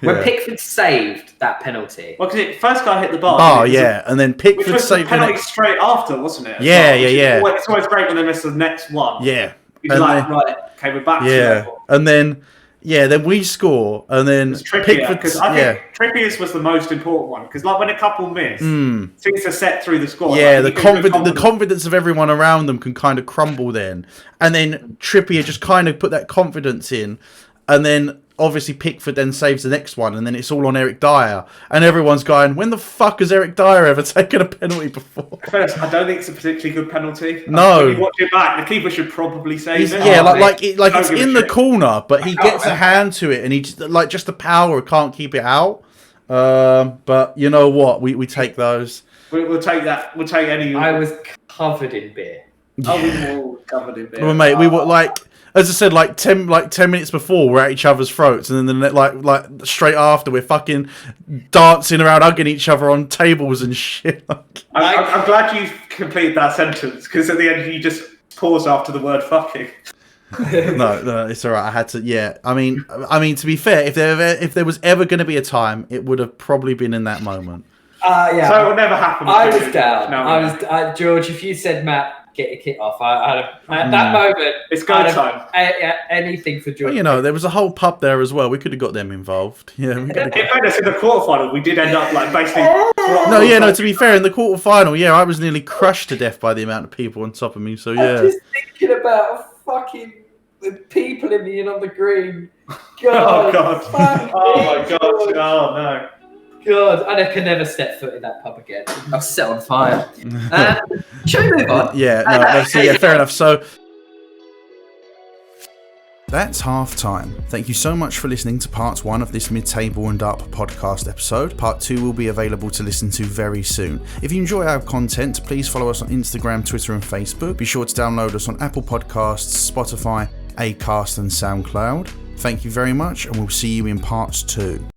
[SPEAKER 2] When Pickford saved that penalty.
[SPEAKER 3] Well, because first guy hit the bar.
[SPEAKER 1] Oh, yeah. And then Pickford
[SPEAKER 3] which was the
[SPEAKER 1] saved
[SPEAKER 3] penalty straight after, wasn't it?
[SPEAKER 1] Yeah.
[SPEAKER 3] It's always great when they miss the next one.
[SPEAKER 1] Yeah.
[SPEAKER 3] You're like, right, okay, we're back to level.
[SPEAKER 1] And then we score, and then
[SPEAKER 3] It's Trippier,
[SPEAKER 1] Pickford.
[SPEAKER 3] because I think Trippier's was the most important one, because like when a couple miss, things are set through the squad.
[SPEAKER 1] Yeah,
[SPEAKER 3] like,
[SPEAKER 1] the confidence of everyone around them can kind of crumble then. And then Trippier just kind of put that confidence in, and then obviously Pickford then saves the next one, and then it's all on Eric Dyer, and everyone's going, when the fuck has Eric Dyer ever taken a penalty before?
[SPEAKER 3] First, I don't think it's a particularly good penalty.
[SPEAKER 1] No.
[SPEAKER 3] When you watch it back, the keeper should probably save it.
[SPEAKER 1] Yeah, it's in the corner, but he gets a hand to it, and he just the power can't keep it out. But you know what? We take those.
[SPEAKER 3] We'll take that. We'll take any.
[SPEAKER 2] I was covered in beer.
[SPEAKER 3] Oh, we were all covered in beer.
[SPEAKER 1] Well, mate, we were like, as I said, like 10 minutes before, we're at each other's throats, and then like straight after, we're fucking dancing around, hugging each other on tables and shit.
[SPEAKER 3] I'm glad you completed that sentence, because at the end you just pause after the word "fucking."
[SPEAKER 1] No, it's all right. I had to. Yeah, I mean, to be fair, if there was ever going to be a time, it would have probably been in that moment.
[SPEAKER 2] Yeah.
[SPEAKER 3] So it will never happen.
[SPEAKER 2] I was down. No, George, if you said, Matt, get your kit off, at that moment,
[SPEAKER 3] it's go time.
[SPEAKER 2] Anything for George.
[SPEAKER 1] Well, there was a whole pub there as well. We could have got them involved. Yeah.
[SPEAKER 3] In fairness, in the quarterfinal, we did end up like basically.
[SPEAKER 1] To be fair, in the quarterfinal, I was nearly crushed to death by the amount of people on top of me. So yeah.
[SPEAKER 2] I'm just thinking about fucking the people in me and on the green.
[SPEAKER 3] God.
[SPEAKER 2] God.
[SPEAKER 3] Oh my gosh. Oh no.
[SPEAKER 2] God, I can never step foot in that pub again. I'll set on fire. Shall we move on?
[SPEAKER 1] Fair enough. So that's half time. Thank you so much for listening to part 1 of this Midtable and Up podcast episode. Part 2 will be available to listen to very soon. If you enjoy our content, please follow us on Instagram, Twitter and Facebook. Be sure to download us on Apple Podcasts, Spotify, Acast and SoundCloud. Thank you very much, and we'll see you in parts 2.